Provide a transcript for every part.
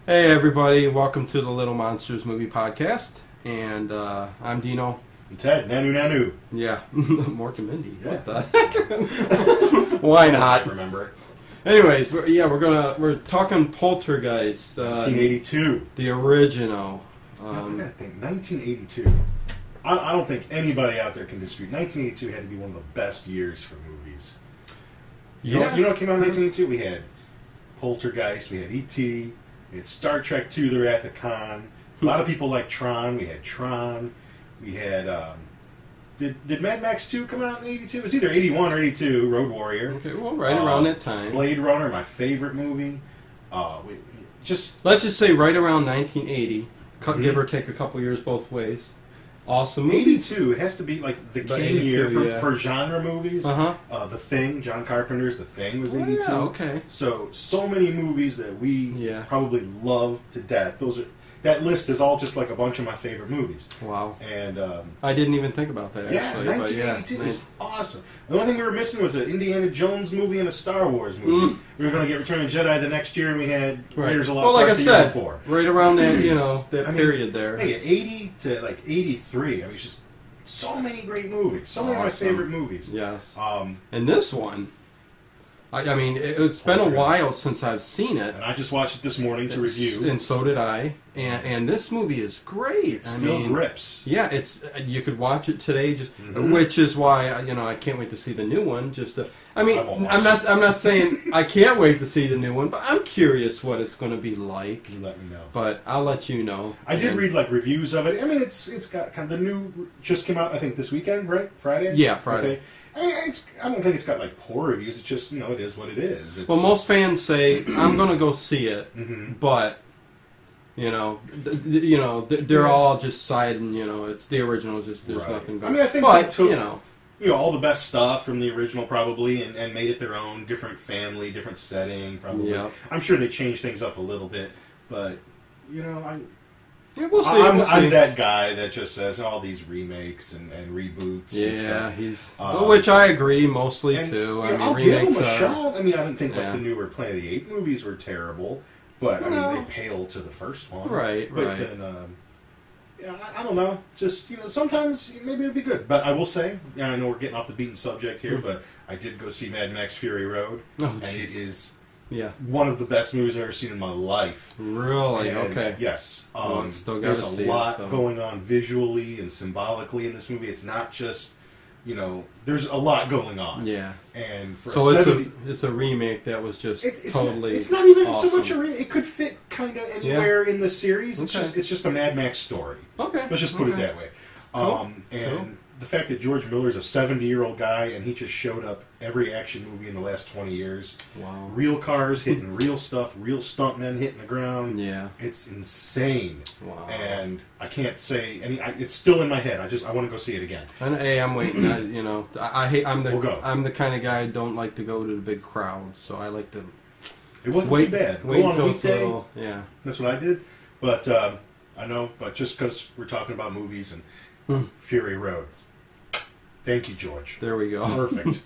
Hey everybody, welcome to the Little Monsters Movie Podcast, and I'm Dino. And Ted, Nanu. Yeah, Mork and Mindy. Yeah. What the heck? Why not? I remember it. Anyways, we're talking Poltergeist, 1982. the original. I gotta think, 1982. I don't think anybody out there can dispute. 1982 had to be one of the best years for movies. You know what came out in 1982? We had Poltergeist, we had E.T., we had Star Trek II, The Wrath of Khan. A lot of people like Tron. We had Tron. We had... Did Mad Max 2 come out in 82? It was either 81 or 82, Road Warrior. Okay, well, right around that time. Blade Runner, my favorite movie. Let's just say right around 1980, give or take a couple years both ways. Awesome movie. 82, it has to be like the king year for genre movies. The Thing, John Carpenter's The Thing was 82. Yeah, okay. So many movies that we probably love to death. That list is all just like a bunch of my favorite movies. Wow. And I didn't even think about that, actually. 1982 is awesome. The only thing we were missing was an Indiana Jones movie and a Star Wars movie. We were going to get Return of the Jedi the next year, and we had Raiders of the Lost Ark the year before. Right around that, period there. Hey, 80 to like 83, it's just so many great movies. So many of my favorite movies. Yes. And this one... I mean, it's been a while since I've seen it. And I just watched it this morning to review. And so did I. And this movie is great. It still grips. Yeah, you could watch it today, which is why I can't wait to see the new one. I'm not saying I can't wait to see the new one, but I'm curious what it's going to be like. You let me know. But I'll let you know. I did read reviews of it. I mean, it's got kind of the new just came out. I think this weekend, right? Friday. Yeah, Friday. Okay. I mean, I don't think it's got poor reviews. It's just it is what it is. Most fans say I'm going to go see it, but they're all just siding. It's the original. Just there's nothing going. I mean, I think they took all the best stuff from the original probably and made it their own, different family, different setting. Probably. Yeah. I'm sure they changed things up a little bit, but we'll see. I'm that guy that just says all these remakes and reboots. Yeah, which I agree mostly too. I'll give them a shot. I mean, I didn't think the newer Planet of the Apes movies were terrible, but I mean they pale to the first one. Right. Then, I don't know. Just sometimes maybe it'd be good. But I will say, I know we're getting off the beaten subject here, but I did go see Mad Max Fury Road, and it is. Yeah, one of the best movies I've ever seen in my life. Really? Okay. Yes. There's a lot going on visually and symbolically in this movie. It's not just, there's a lot going on. Yeah. And for it's a remake that was just totally. It's not even awesome. so much a remake. It could fit kind of anywhere in the series. It's just a Mad Max story. Okay. Let's just put it that way. Cool. The fact that George Miller's a 70-year-old guy and he just showed up every action movie in the last 20 years. Wow. Real cars hitting real stuff, real stuntmen hitting the ground. Yeah. It's insane. Wow. And I can't say it's still in my head. I want to go see it again. And I'm waiting. I hate. We'll go. I'm the kind of guy I don't like to go to the big crowds, so I like to. It wasn't too bad. Wait go on until a weekday. Yeah. That's what I did. But I know. But just because we're talking about movies and Fury Road. Thank you, George. There we go. Perfect.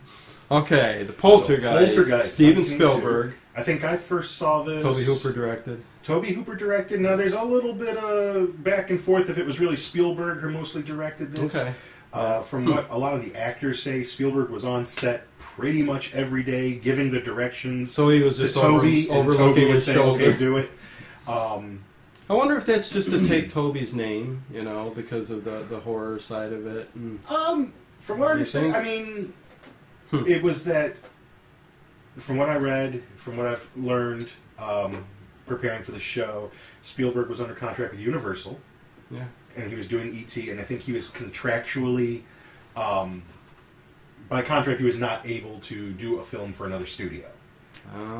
Okay, the Poltergeist. Steven Spielberg. I think I first saw this. Toby Hooper directed. Now, there's a little bit of back and forth if it was really Spielberg who mostly directed this. Okay. From what a lot of the actors say, Spielberg was on set pretty much every day, giving the directions so he was just to Toby, and Toby would say, shoulder. "Okay, do it." I wonder if that's just to take Toby's name, because of the horror side of it. From what I understand, I mean, it was that. From what I read, from what I've learned, preparing for the show, Spielberg was under contract with Universal. Yeah. And he was doing E.T., and I think he was contractually, by contract, he was not able to do a film for another studio.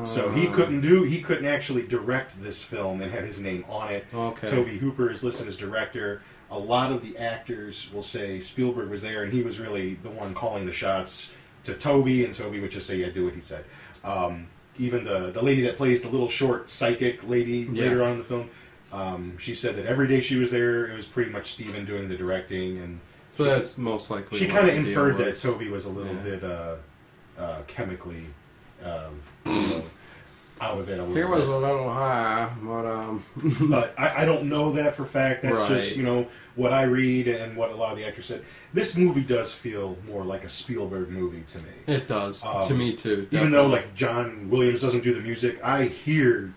So he couldn't actually direct this film and have his name on it. Okay. Toby Hooper is listed as director. A lot of the actors will say Spielberg was there, and he was really the one calling the shots to Toby, and Toby would just say, "Yeah, do what he said." Even the lady that plays the little short psychic lady later on in the film, she said that every day she was there, it was pretty much Steven doing the directing, and so that's most likely. She kind of inferred that Toby was a little bit chemically out of it a little bit. He was a little high, but But I don't know that for fact. That's Right. just, you know, what I read and what a lot of the actors said. This movie does feel more like a Spielberg movie to me. It does. To me, too. Definitely. Even though, like, John Williams doesn't do the music, I hear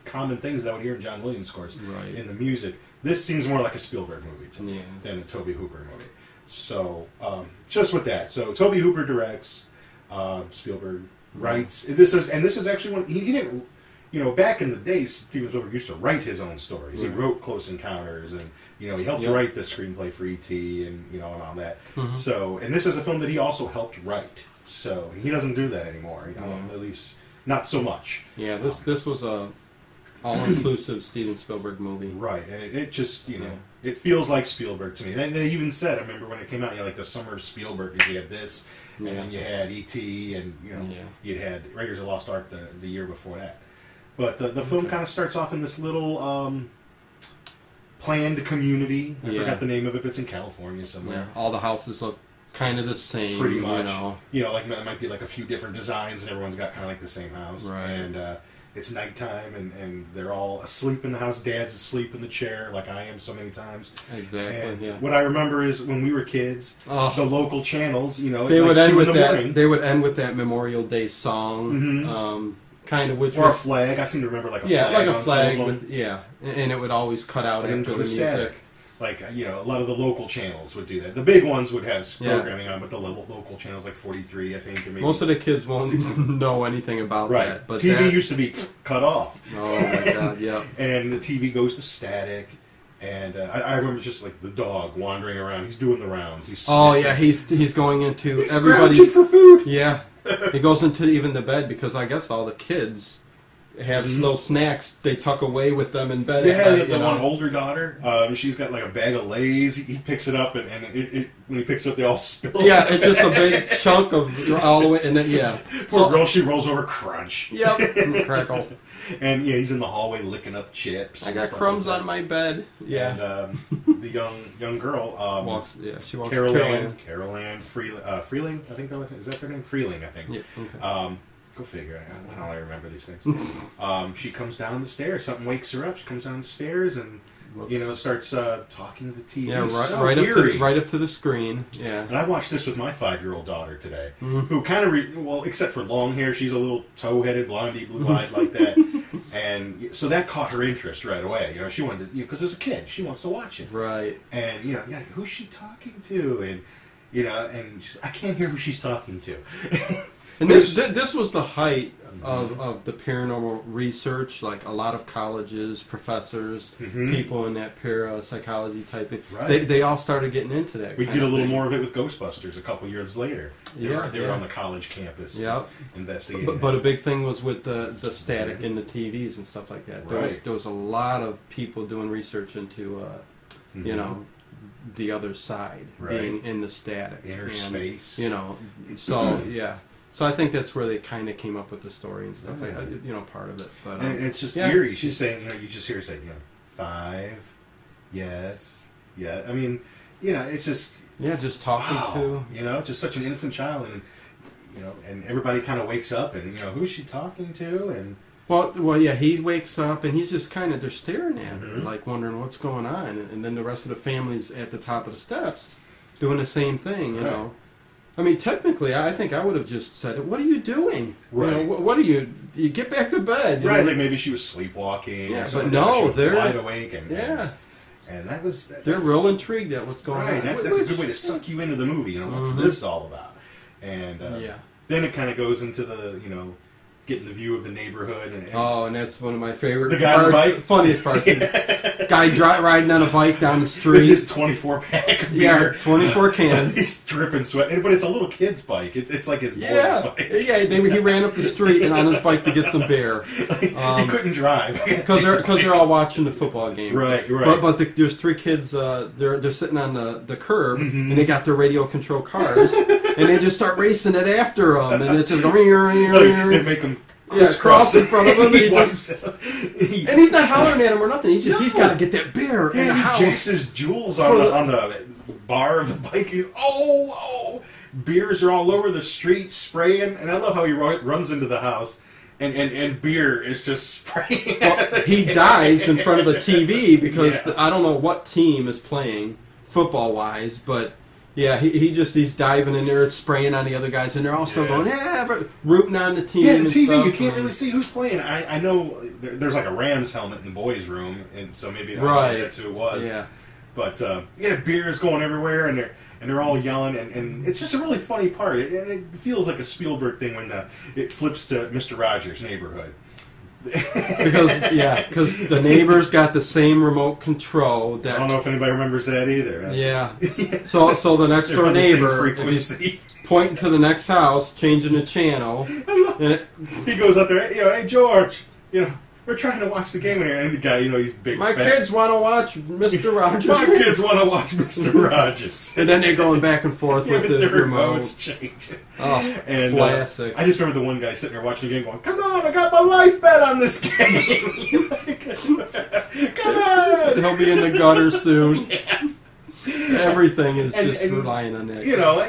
common things that I would hear in John Williams scores in the music. This seems more like a Spielberg movie to me than a Tobe Hooper movie. So, just with that. So, Tobe Hooper directs, Spielberg writes. This is actually one, he didn't, you know, back in the day, Steven Spielberg used to write his own stories. He wrote Close Encounters, and, you know, he helped write the screenplay for E.T. and, you know, and all that. So, and this is a film that he also helped write. So, he doesn't do that anymore, you know, at least not so much. Yeah, this was a all-inclusive Steven Spielberg movie. Right, and it just, you know, it feels like Spielberg to me. And they even said, I remember when it came out, you know, like the summer of Spielberg, you had this, and then you had E.T., and, you know, you'd had Raiders of the Lost Ark the year before that. But the film kind of starts off in this little planned community. I forgot the name of it, but it's in California somewhere. Yeah, all the houses look kind of the same. Pretty much. You know, like it might be like a few different designs, and everyone's got kind of like the same house. Right. And it's nighttime, and they're all asleep in the house. Dad's asleep in the chair, like I am so many times. Exactly. And what I remember is when we were kids, the local channels, you know, they would end with that. Morning, they would end with that Memorial Day song, kind of which or a flag. I seem to remember like a flag. Like a flag with and it would always cut out after the music. Like, you know, a lot of the local channels would do that. The big ones would have programming on, but the local channels, like 43, I think. Or maybe most of the kids won't know anything about that. But TV used to be cut off. Oh, my God, yeah. And the TV goes to static. And I remember just, like, the dog wandering around. He's doing the rounds. He's he's going into everybody's for food. Yeah. He goes into even the bed because I guess all the kids have little snacks they tuck away with them in bed. Yeah, the one older daughter, she's got like a bag of Lay's. He picks it up, and when he picks it up, they all spill. Yeah, it's just a big chunk of all the way, and then Poor girl, she rolls over, crunch. Yep, crackle. And he's in the hallway licking up chips. I got crumbs on my bed. Yeah, and the young girl walks. Yeah, she walks. Carol Ann Freeling. I think that was, is that her name? Freeling, I think. Yeah. Okay. Go figure. I don't really remember these things. She comes down the stairs. Something wakes her up. She comes down the stairs and starts talking to the TV. Yeah, right up to the screen. Yeah. And I watched this with my 5-year-old daughter today, who kind of except for long hair, she's a little tow-headed, blondie, blue-eyed like that, and so that caught her interest right away. You know, she wanted to, because as a kid, she wants to watch it. Right. And who's she talking to? And and I can't hear who she's talking to. And this was the height of the paranormal research. Like a lot of colleges, professors, people in that parapsychology type thing, they all started getting into that. We did a little more of it with Ghostbusters a couple years later. They were on the college campus investigating. But a big thing was with the static in the TVs and stuff like that. There was a lot of people doing research into, the other side, being in the static. Inner space. So I think that's where they kind of came up with the story and stuff. Part of it. But and it's just eerie. She's saying, you just hear her say, 5, yes, yeah. I mean, it's just just talking to just such an innocent child, and and everybody kind of wakes up, and who's she talking to, and he wakes up and he's just kind of they're staring at her, like wondering what's going on, and then the rest of the family's at the top of the steps doing the same thing, you know. I mean, technically, I think I would have just said, "What are you doing? Right? What are you? You get back to bed." Right? Like maybe she was sleepwalking. Yeah, or but no, they're wide awake, and that was they're real intrigued at what's going on. That's a good way to suck you into the movie. What's this all about? And then it kind of goes into the getting the view of the neighborhood. And that's one of my favorite the guy on the bike? Funniest parts. Guy riding on a bike down the street. With his 24-pack of beer. Yeah, 24 cans. He's dripping sweat. But it's a little kid's bike. It's like his boy's bike. Yeah, he ran up the street and on his bike to get some beer. He couldn't drive. Because they're all watching the football game. Right. But there's 3 kids, they're sitting on the curb, and they got their radio-controlled cars, and they just start racing it after them, and it's just they make them cross in front of him, and he's not hollering at him or nothing. He's got to get that beer in the house. He jakes his jewels on the bar of the bike. Beers are all over the street spraying, and I love how he runs into the house, and beer is just spraying. Well, he dives in front of the TV because I don't know what team is playing football wise, but yeah, he's diving in there, it's spraying on the other guys, and they're all still going, but rooting on the team. Yeah, and the TV, stuff, you can't really see who's playing. I know there's like a Rams helmet in the boys' room, and so maybe that's who it was. Yeah. But beer is going everywhere, and they're all yelling, and it's just a really funny part. And it feels like a Spielberg thing when it flips to Mr. Rogers' Neighborhood. because the neighbors got the same remote control. I don't know if anybody remembers that either. Yeah. So the next door neighbor, if he's pointing to the next house, changing the channel, and he goes up there. Hey George, we're trying to watch the game in here, and the guy, he's big. My kids want to watch Mr. Rogers. My kids want to watch Mr. Rogers. And then they're going back and forth with the remote. Remotes changing. Oh, and, classic. I just remember the one guy sitting there watching the game going, "Come on, I got my life bet on this game." Come on. He'll be in the gutter soon. Yeah. Everything is just relying on that.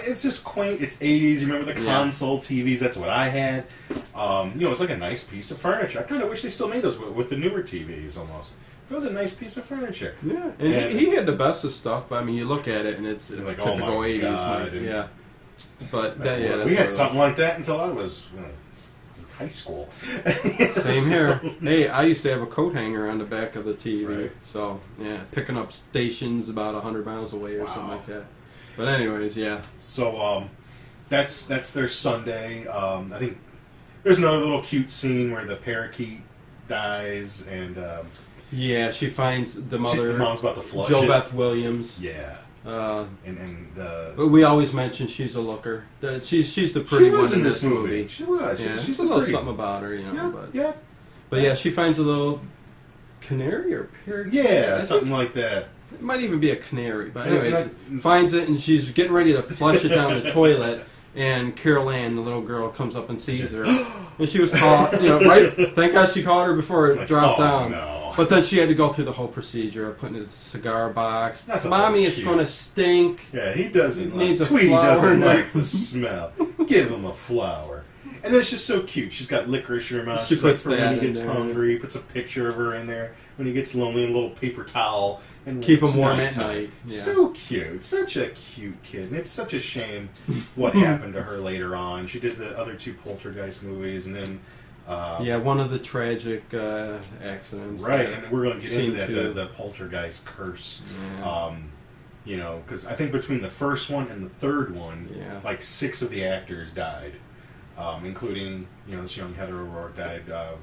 It's just quaint. It's 80s. You remember the console TVs? That's what I had. It's like a nice piece of furniture. I kind of wish they still made those with the newer TVs almost. It was a nice piece of furniture. Yeah, and he had the best of stuff, but I mean, you look at it and it's like, typical 80s. God, yeah. But we had something like that until I was high school. Same here. Hey, I used to have a coat hanger on the back of the TV. Right. So, picking up stations about 100 miles away or something like that. But anyways, yeah. So, that's their Sunday. I think there's another little cute scene where the parakeet dies and... she finds the mother... Mom's about to flush Jo it. Beth Williams. Yeah. But we always mention she's a looker. She's the pretty one in this movie. She was. Yeah, she's a little pretty. something about her, Yeah. But she finds a little canary or parakeet. Yeah, something like that. It might even be a canary. But anyways, finds it and she's getting ready to flush it down the toilet. And Carol Ann, the little girl, comes up and sees her. And she was caught, right? Thank God she caught her before it dropped down. No. But then she had to go through the whole procedure of putting it in a cigar box. Mommy, it's going to stink. Yeah, he doesn't needs like a Tweety flower. doesn't like the smell. Give him a flower. And then it's just so cute. She's got licorice in her mouth. She puts like, that when he gets in there. hungry, puts a picture of her in there. When he gets lonely, a little paper towel. And keep him warm at night. Yeah. So cute. Such a cute kid. And it's such a shame what happened to her later on. She did the other two Poltergeist movies, and then... one of the tragic accidents. Right, and we're going to get into to... the Poltergeist curse. Yeah. Because I think between the first one and the third one, like 6 of the actors died, including this young Heather O'Rourke died of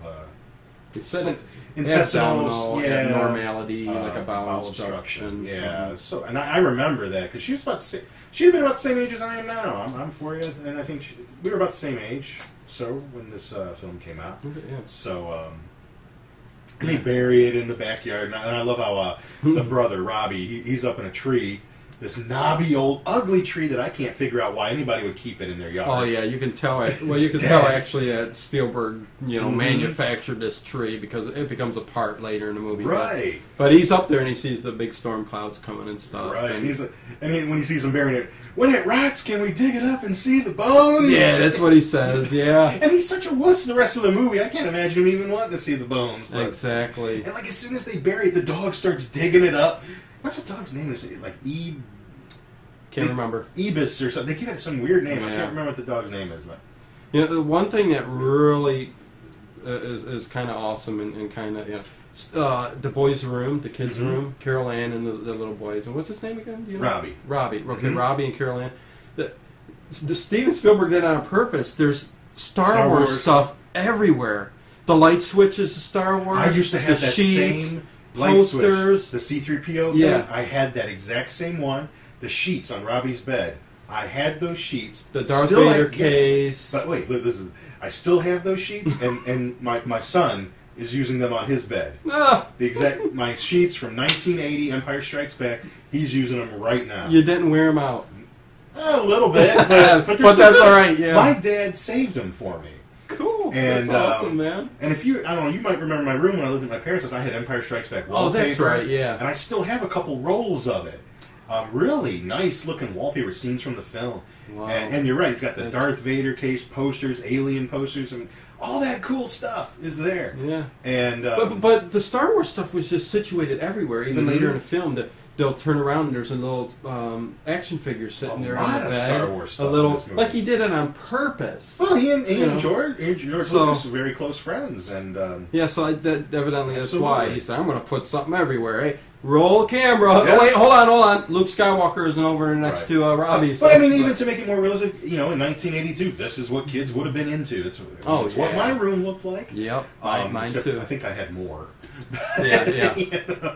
intestinal abnormality, like a bowel obstruction. Yeah, so and I remember that because she was about she'd have been about the same age as I am now. I'm 40, and I think we were about the same age. So when this film came out, so they bury it in the backyard, and I love how the brother Robbie, he's up in a tree, this knobby old ugly tree that I can't figure out why anybody would keep it in their yard. Oh yeah, you can tell. You can tell actually that Spielberg, manufactured this tree because it becomes a part later in the movie. Right. But he's up there and he sees the big storm clouds coming and stuff. Right. And he's like, when he sees them burying it, when it rots, can we dig it up and see the bones? Yeah, that's what he says. Yeah. And he's such a wuss the rest of the movie. I can't imagine him even wanting to see the bones. But, exactly. And as soon as they bury it, the dog starts digging it up. What's the dog's name? Is it like Can't remember. Ibis or something. They give it some weird name. I can't remember what the dog's name is. But the one thing that really is kind of awesome and kind of the boys' room, the kids' room, Carol Ann and the little boys. And what's his name again? Do you know? Robbie. Robbie. Okay, Robbie and Carol Ann. The Steven Spielberg did it on purpose. There's Star Wars stuff everywhere. The light switches to Star Wars. I used to have that sheets, same light posters. switch. The C-3PO thing. Yeah. I had that exact same one. The sheets on Robbie's bed. I had those sheets. The Darth Vader case. But wait, I still have those sheets, and my son is using them on his bed. My sheets from 1980 Empire Strikes Back. He's using them right now. You didn't wear them out. A little bit, but that's all right. Yeah. My dad saved them for me. Cool. And, that's awesome, man. And if you might remember my room when I lived at my parents' house. I had Empire Strikes Back wallpaper. Oh, that's right. Yeah. And I still have a couple rolls of it. Really nice looking wallpaper, scenes from the film. Wow. And you're right, he's got the Darth Vader case posters, alien posters, I mean, all that cool stuff is there. Yeah. And but the Star Wars stuff was just situated everywhere. Even later in the film, that they'll turn around and there's a little action figure sitting there on the bed. A lot of Star Wars stuff a little, in this movie. like he did it on purpose. Well, he and George Lucas were very close friends, and so evidently that's absolutely. why he said, "I'm going to put something everywhere." Hey, roll camera. Yes. Oh, wait, hold on. Luke Skywalker isn't over next to Robbie. But I mean, even to make it more realistic, you know, in 1982, this is what kids would have been into. It's what my room looked like. Yep, mine too. I think I had more. Yeah. You know?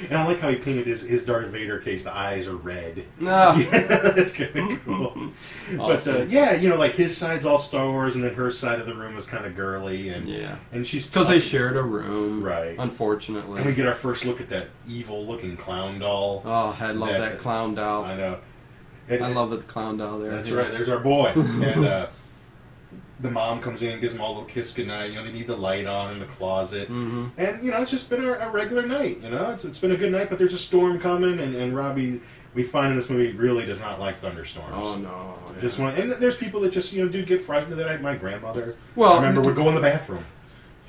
And I like how he painted his Darth Vader case. The eyes are red. No. That's kind of cool. Awesome. But you know, like his side's all Star Wars, and then her side of the room is kind of girly, and she's because they shared a room, right? Unfortunately, and we get our first look at that evil-looking clown doll. Oh, I love that clown doll. I know. I love the clown doll there. That's right. There's our boy, and the mom comes in and gives them all a little kiss goodnight. You know, they need the light on in the closet. Mm-hmm. And, you know, it's just been a regular night. You know, it's been a good night, but there's a storm coming, and Robbie, we find in this movie, really does not like thunderstorms. Oh, no. Yeah. Just and there's people that just, you know, do get frightened of that. My grandmother, well, I remember, would go in the bathroom.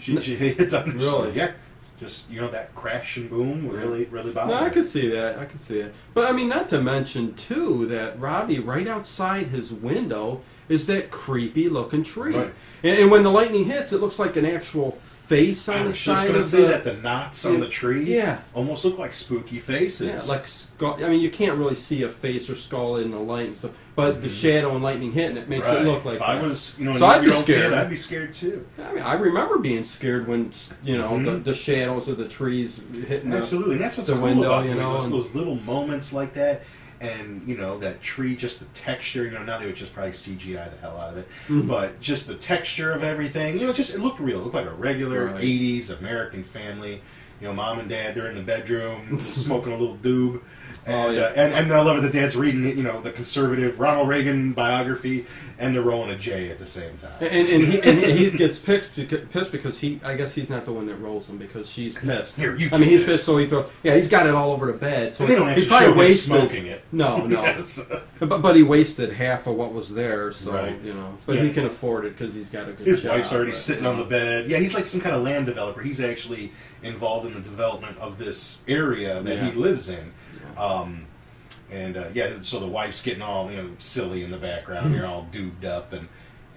She hated thunderstorms. Really? Yeah. Just, you know, that crash and boom really bothered her. No, I could see that. But, I mean, not to mention, too, that Robbie, right outside his window, is that creepy-looking tree. Right. And when the lightning hits, it looks like an actual face on the side of the... I was just going to say that the knots on the tree almost look like spooky faces. Yeah, like skull. I mean, you can't really see a face or skull in the light, but the shadow and lightning hit, and it makes it look like if I was, you know, so I'd be scared. Kid, I'd be scared too. I mean, I remember being scared when, you know, the shadows of the trees hitting absolutely. And that's what's the cool window, about you know, those little moments like that. And, you know, that tree, just the texture, you know, now they would just probably CGI the hell out of it. Mm-hmm. But just the texture of everything, you know, it looked real. It looked like a regular 80s American family. You know, mom and dad, they're in the bedroom smoking a little doob. And, and I love it that Dad's reading, you know, the conservative Ronald Reagan biography, and they're rolling a J at the same time. And he gets pissed because I guess he's not the one that rolls them, because she's pissed. He's pissed, so he throws. Yeah, he's got it all over the bed. So and they don't actually he probably show wasted, him smoking it. No. Yes. But he wasted half of what was there, so you know. But yeah. he can afford it because he's got a good His job. wife's already sitting on the bed. Yeah, he's like some kind of land developer. He's actually involved in the development of this area that he lives in. So the wife's getting all, you know, silly in the background. You're all duped up, and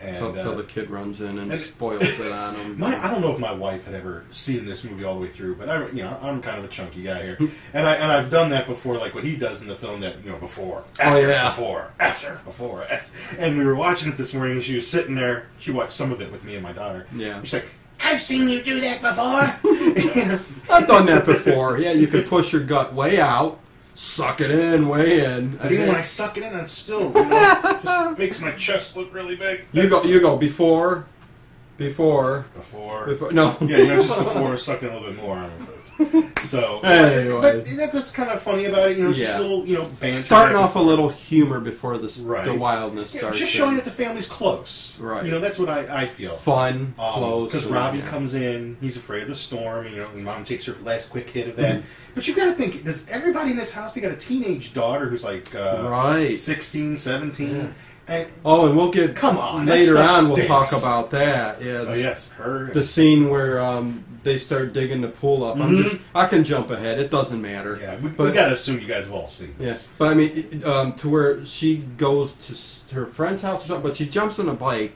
until the kid runs in and spoils it on him. I don't know if my wife had ever seen this movie all the way through, but I'm kind of a chunky guy here, and I've done that before, like what he does in the film. That, you know, before, after, before, and we were watching it this morning, and she was sitting there. She watched some of it with me and my daughter. Yeah, she's like, "I've seen you do that before." I've done that before. Yeah, you can push your gut way out. Suck it in, way in. But even when I suck it in, I'm still, you know, just makes my chest look really big. You go before. No. Yeah, you know, just before, sucking a little bit more. So, anyway. But that's kind of funny about it. You know, it's just a little, you know, banter. Starting off a little humor before the wildness starts. Just showing that the family's close. Right. You know, that's what I feel. Fun, close. Because Robbie comes in, he's afraid of the storm, and, you know, and Mom takes her last quick hit of that. But you got to think, does everybody in this house, they got a teenage daughter who's like 16, 17. Yeah. And we'll get... Come on, later on we'll talk about that. Yeah. Her. The scene where they start digging the pool up. I can jump ahead. It doesn't matter. Yeah, we got to assume you guys have all seen this. Yeah, but I mean, to where she goes to her friend's house or something, but she jumps on a bike.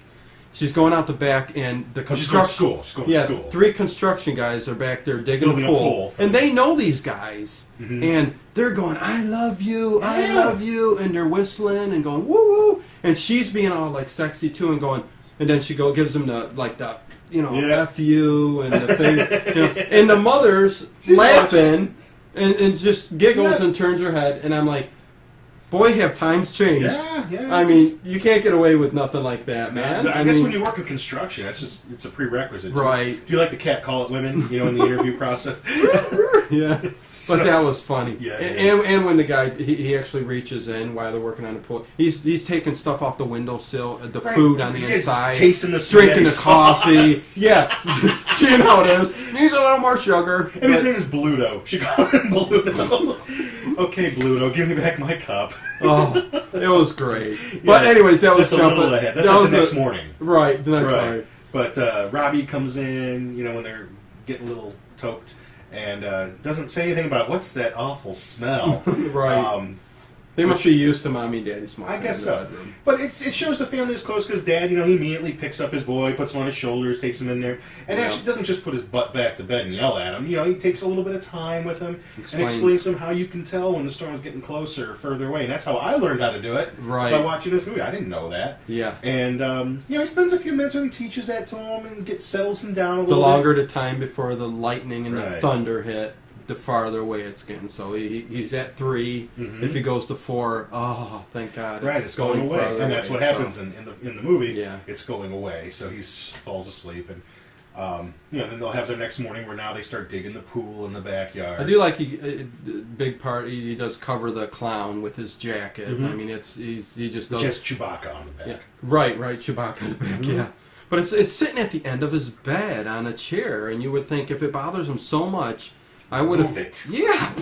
She's going out the back, and the construction... She's going to school. 3 construction guys are back there digging a pool. And they know these guys. And they're going, "I love you, I love you," and they're whistling and going, "Woo woo," and she's being all like sexy too, and going, and then she gives them the you know, F you and the thing, you know, and the mother's laughing and just giggles and turns her head, and I'm like, boy, have times changed. Yeah. I mean, you can't get away with nothing like that, man. I guess when you work in construction, it's a prerequisite. Right. Do you like the cat call it women, in the interview process? Yeah. So, but that was funny. Yeah. And when the guy, he actually reaches in while they're working on the pool. He's taking stuff off the windowsill, the food on the inside. Tasting the drinking the coffee. Yeah. Seeing how it is. Needs a little more sugar. And his name is Bluto. She calls him Bluto. Okay, Bluto, give me back my cup. Oh, it was great. But anyways, that was jumping. A little ahead. That's like the next morning. Right, the next morning. But Robbie comes in, when they're getting a little toked, and doesn't say anything about what's that awful smell. Right. They must be used to mommy and daddy smoking. I guess so. But it shows the family is close because Dad, he immediately picks up his boy, puts him on his shoulders, takes him in there, and actually doesn't just put his butt back to bed and yell at him. He takes a little bit of time with him and explains to him how you can tell when the storm is getting closer or further away. And that's how I learned how to do it by watching this movie. I didn't know that. Yeah. And, he spends a few minutes and teaches that to him and settles him down a little bit. The longer the time before the lightning and the thunder hit, the farther away it's getting. So he's at 3. Mm-hmm. If he goes to 4, oh, thank God. It's going away. And that's what happens in the movie. Yeah. It's going away. So he falls asleep. And, then they'll have their next morning where now they start digging the pool in the backyard. I do like big part, he does cover the clown with his jacket. Mm-hmm. I mean, he just does... Just Chewbacca on the back. Yeah. Right, Chewbacca on the back, yeah. But it's sitting at the end of his bed on a chair, and you would think if it bothers him so much... I would have,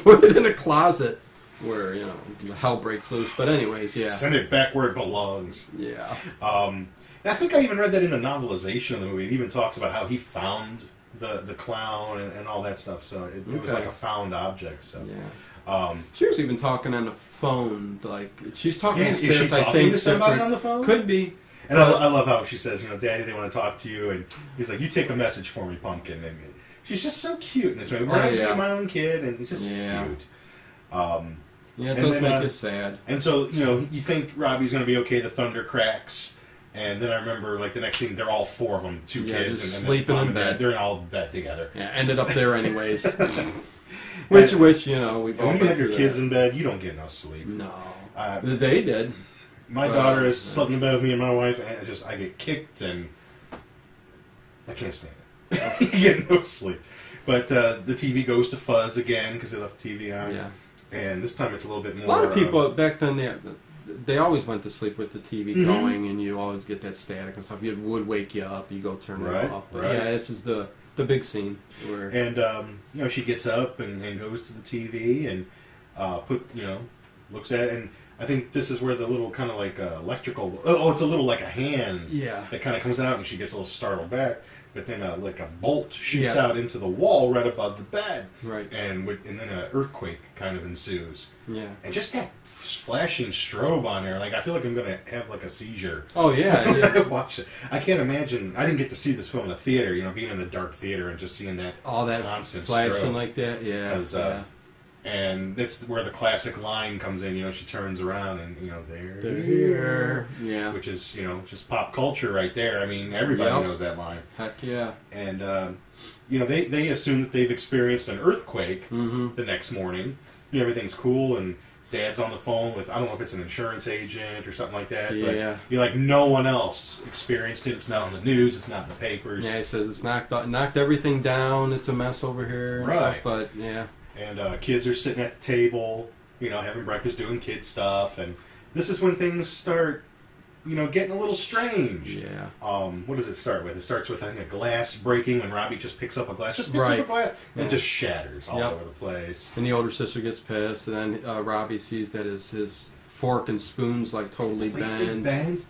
put it in a closet where the hell breaks loose. But anyways, send it back where it belongs. Yeah. I think I even read that in the novelization of the movie. It even talks about how he found the clown and all that stuff. So it was like a found object. So she was even talking on the phone. Like she's talking. Is she talking to somebody on the phone? Could be. And I love how she says, Daddy, they want to talk to you, and he's like, you take a message for me, Pumpkin. And she's just so cute in this movie. Reminds me of my own kid, and it's just cute. It does make you sad. And so, you think Robbie's going to be okay, the thunder cracks, and then I remember, the next scene, they're all 4 of them, 2 kids, and sleeping in bed. They're all in bed together. Yeah, ended up there anyways. which, we've all when you have your kids in bed, you don't get no sleep. No. They did. My daughter has slept in bed with me and my wife, and I get kicked, and I can't stand it. You get no sleep. But the TV goes to fuzz again because they left the TV on. Yeah. And this time it's a little bit more... A lot of people back then, they always went to sleep with the TV going, and you always get that static and stuff. It would wake you up, you go turn it off. But this is the big scene. Where And, she gets up and goes to the TV and looks at it. And I think this is where the little kind of electrical... it's a little like a hand that kind of comes out, and she gets a little startled back. But then a bolt shoots out into the wall right above the bed. Right. And then an earthquake kind of ensues. Yeah. And just that flashing strobe on there, I feel like I'm going to have a seizure. Oh, yeah. Watch it. I can't imagine, I didn't get to see this film in a theater, being in a dark theater and just seeing that all that constant flashing strobe. Like that, yeah. Because, and that's where the classic line comes in, she turns around and, they're here. Yeah. Which is, just pop culture right there. I mean, everybody knows that line. Heck yeah. And, they assume that they've experienced an earthquake the next morning. Everything's cool, and Dad's on the phone with, I don't know if it's an insurance agent or something like that. Yeah. But no one else experienced it. It's not on the news. It's not in the papers. Yeah, he says it's knocked everything down. It's a mess over here. And stuff, but, yeah. And kids are sitting at the table, having breakfast, doing kid stuff, and this is when things start, getting a little strange. Yeah. What does it start with? It starts with, I think, a glass breaking when Robbie just picks up a glass, and it just shatters all over the place. And the older sister gets pissed, and then Robbie sees that his fork and spoon's totally bent. And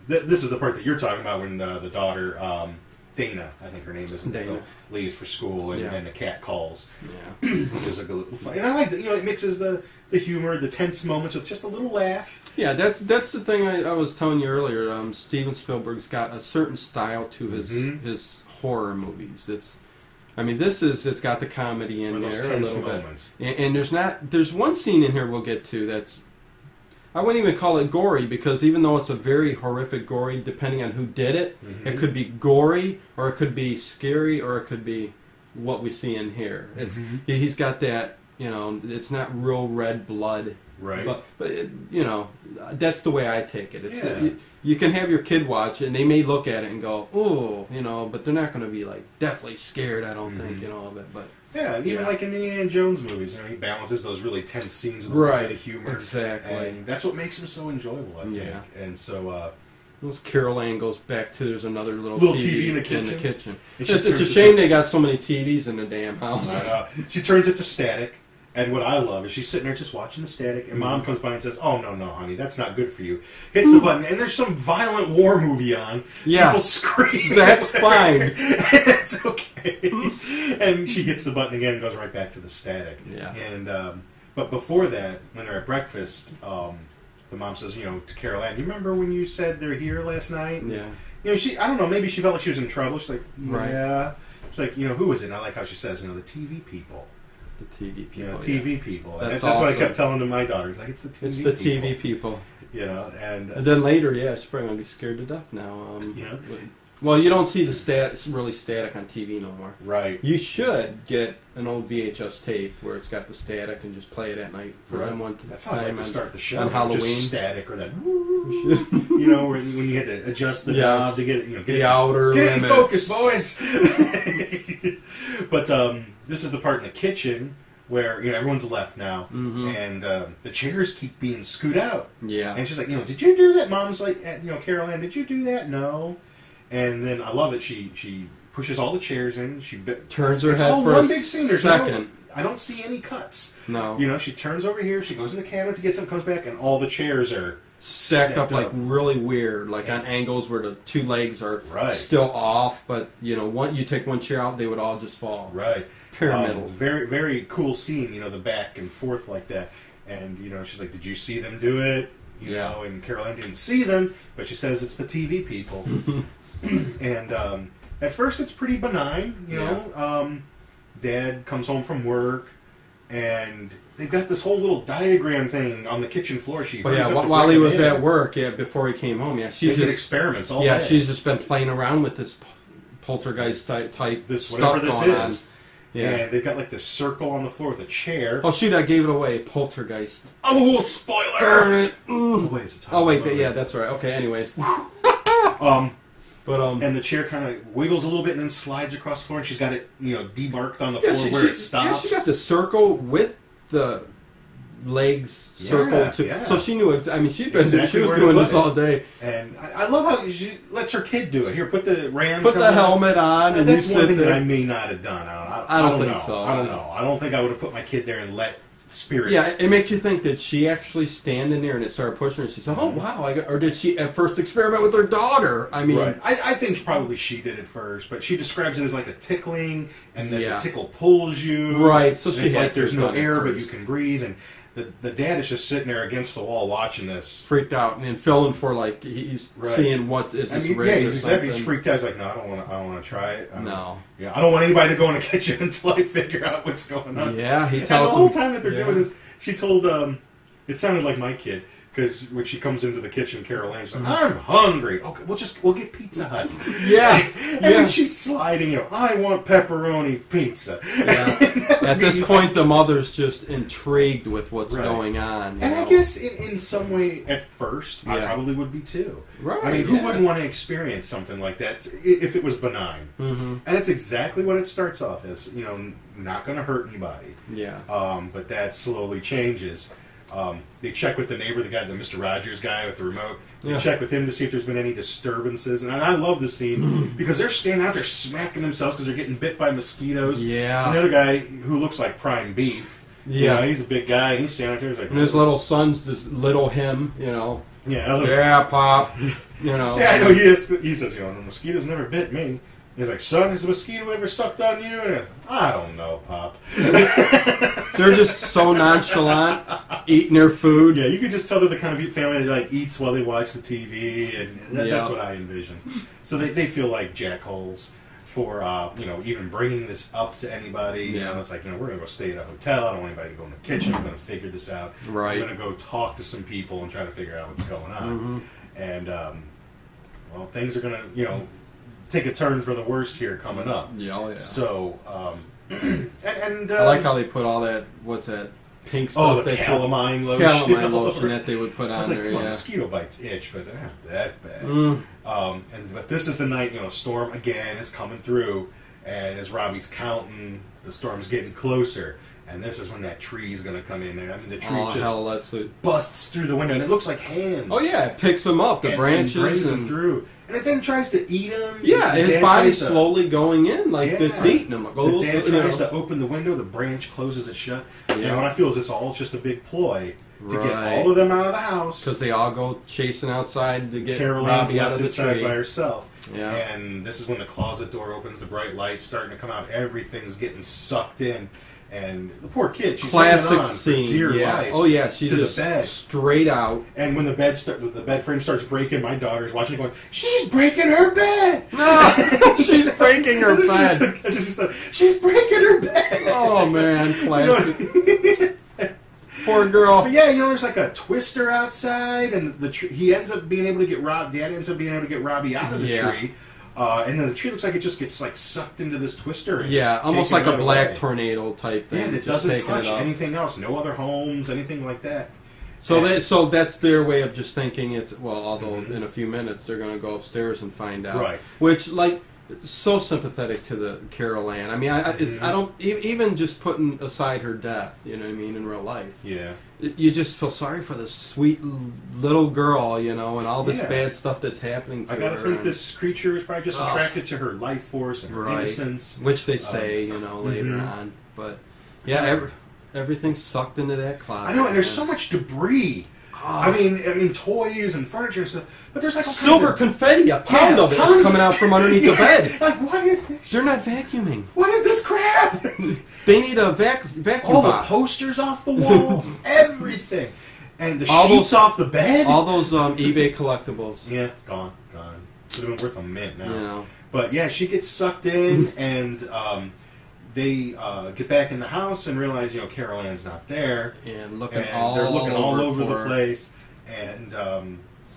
this is the part that you're talking about when the daughter... Dana, I think her name is, leaves for school, and the cat calls. Yeah. Which is a little fun. And I like that, it mixes the humor, the tense moments with just a little laugh. Yeah, that's the thing I was telling you earlier. Steven Spielberg's got a certain style to his horror movies. It's got the comedy in there a little moments. bit. And there's one scene in here we'll get to that's, I wouldn't even call it gory, because even though it's a very horrific gory, depending on who did it, it could be gory, or it could be scary, or it could be what we see in here. He's got that You know, it's not real red blood. Right. But you know, that's the way I take it. It's you can have your kid watch it, and they may look at it and go, "Oh," you know, but they're not going to be like deathly scared. I don't think, you know, of it. But yeah, even like in the Indiana Jones movies, you know, he balances those really tense scenes with a right, bit of humor. Exactly, and that's what makes him so enjoyable, I think. Yeah. And so. Carol Ann goes back to there's another little TV in the kitchen. It's a shame they got so many TVs in the damn house. She turns it to static, and what I love is she's sitting there just watching the static, and Mom comes by and says, "Oh no, honey, that's not good for you." Hits the button, and there's some violent war movie on. Yeah, people scream. That's fine. It's okay. And she hits the button again and goes right back to the static. Yeah. And but before that, when they're at breakfast. The mom says, you know, to Carol Ann, "You remember when you said they're here last night?" And, yeah. You know, I don't know, maybe she felt like she was in trouble. She's like, right. Yeah. She's like, you know, who is it? And I like how she says, you know, the TV people. The TV people. You know, TV people. That's what I kept telling to my daughters. Like, it's the TV people. It's the TV people. You know, and then later, she's probably going to be scared to death now. You know? Well, you don't see the really static on TV no more. Right. You should get an old VHS tape where it's got the static and just play it at night for one That's how I like to start the show. On Halloween. Just static or that, you know, when you had to adjust the knob to get it, you know, the outer get limits. in focus, boys. But this is the part in the kitchen where, you know, everyone's left now, and the chairs keep being scooted out. Yeah. And she's like, you know, "Did you do that?" Mom's like, you know, "Carol Ann, did you do that?" "No." And then I love it. She pushes all the chairs in. She turns her head for all one big scene. There's second. I don't see any cuts. No. You know, she turns over here. She goes in the cabinet to get some. Comes back, and all the chairs are stacked up like really weird, like on angles where the two legs are still off. But you know, you take one chair out, they would all just fall. Right. Pyramidal. Very, very cool scene. You know, the back and forth like that. And you know, she's like, "Did you see them do it?" You know, and Carol Ann didn't see them, but she says it's the TV people. And at first it's pretty benign, you know. Dad comes home from work, and they've got this whole little diagram thing on the kitchen floor. While he was at work, before he came home, she's just experiments all day. She's just been playing around with this poltergeist type this stuff whatever this going is. On. Yeah. And they've got like this circle on the floor with a chair. Oh shoot! I gave it away. Poltergeist. Oh, spoiler! Darn it! That's right. Okay. Anyways. And the chair kind of wiggles a little bit and then slides across the floor, and she's got it, you know, demarked on the floor where it stops. Yeah, she got the circle with the legs circled too. Yeah. So she knew it. I mean, she was doing this all day. And I love how she lets her kid do it. Here, put the Rams. Put the helmet on, and that's you one sit thing there. that I may not have done. I don't think so. I don't know. I don't think I would have put my kid there and let spirits. Yeah, it makes you think, did she actually stand in there and it started pushing her and she said, "Oh wow," or did she at first experiment with her daughter? I mean, I think probably she did it first, but she describes it as like a tickling, and then the tickle pulls you. Right, so it's like there's no air, but you can breathe, and the dad is just sitting there against the wall watching this, freaked out and feeling for like he's seeing what is this. He's freaked out. He's like, "No, I don't want to try it. No, I don't want anybody to go in the kitchen until I figure out what's going on." Yeah, he tells and the whole time that they're doing this, she told it sounded like my kid. Because when she comes into the kitchen, Carol Ann, she's like, "I'm hungry. Okay, we'll get Pizza Hut." And then she's sliding, "I want pepperoni pizza." Yeah. At this point, the mother's just intrigued with what's going on. And I guess in some way, at first, I probably would be too. Right. I mean, who wouldn't want to experience something like that if it was benign? And that's exactly what it starts off as. You know, not going to hurt anybody. Yeah. But that slowly changes. They check with the neighbor, the Mr. Rogers guy with the remote. They check with him to see if there's been any disturbances. And I love this scene because they're standing out there smacking themselves because they're getting bit by mosquitoes. Yeah. Another guy who looks like prime beef. Yeah. You know, he's a big guy, and he's standing out there. He's like, and his little son's just little him, you know. Yeah, Pop. You know. Yeah, I know he says, the mosquitoes never bit me. He's like, "Son, has a mosquito ever sucked on you?" And I don't know, Pop. They're just so nonchalant, eating their food. Yeah, you could just tell they're the kind of family that like eats while they watch the TV, and that's what I envision. So they feel like jackholes for even bringing this up to anybody. You know, it's like, we're gonna go stay at a hotel. I don't want anybody to go in the kitchen. I'm gonna figure this out. Right. I'm gonna go talk to some people and try to figure out what's going on. And things are gonna take a turn for the worst here coming up. Yeah, oh, yeah. So, and I like how they put all that. What's that? Pink stuff. Oh, the calamine lotion. Calamine lotion that they would put on like, there. Come on, yeah. mosquito bites itch, but they're not that bad. But this is the night. Storm again is coming through, and as Robbie's counting, the storm's getting closer. And this is when that tree is going to come in there. I mean, the tree busts through the window, and it looks like hands. Oh, yeah, it picks them up, the branches. And brings them through. And it then tries to eat him. Yeah, his body's slowly going in, like it's eating him. The dad tries to open the window, the branch closes it shut. Yeah. And what I feel is this all just a big ploy to get all of them out of the house. Because they all go chasing outside to get Caroline's Robbie out of the tree. by herself. Yeah. And this is when the closet door opens, the bright light's starting to come out, everything's getting sucked in. And the poor kid, she's classic on scene, for dear life. Oh yeah, she's to just the bed, straight out. And when the bed frame starts breaking, my daughter's watching it going, "She's breaking her bed!" No, she's breaking her bed. She said, "She's breaking her bed!" Oh man, classic. Poor girl. But yeah, there's like a twister outside, and he ends up being able to get Dad ends up being able to get Robbie out of the tree. And then the tree looks like it just gets like sucked into this twister. And almost like a black tornado type thing. Yeah, it doesn't touch anything else. No other homes, anything like that. So that's their way of just thinking it's although in a few minutes they're going to go upstairs and find out. Right. Which it's so sympathetic to the Carol Ann. I mean, I don't even just putting aside her death. You know what I mean in real life. Yeah. You just feel sorry for this sweet little girl, and all this bad stuff that's happening to her. I gotta think this creature is probably just attracted to her life force and her innocence. Which they say, later on. But, everything's sucked into that closet. I know, and there's so much debris. I mean, toys and furniture and stuff. But there's like all silver confetti, a pound of it is coming out from underneath the bed. Like, what is this? They're not vacuuming. What is this crap? They need a vacuum All box. the posters off the wall, everything. And the sheets off the bed. All those eBay collectibles. Yeah, gone. Could have been worth a mint now. But yeah, she gets sucked in, and they get back in the house and realize, Carol Ann's not there. And they're looking all over the place. And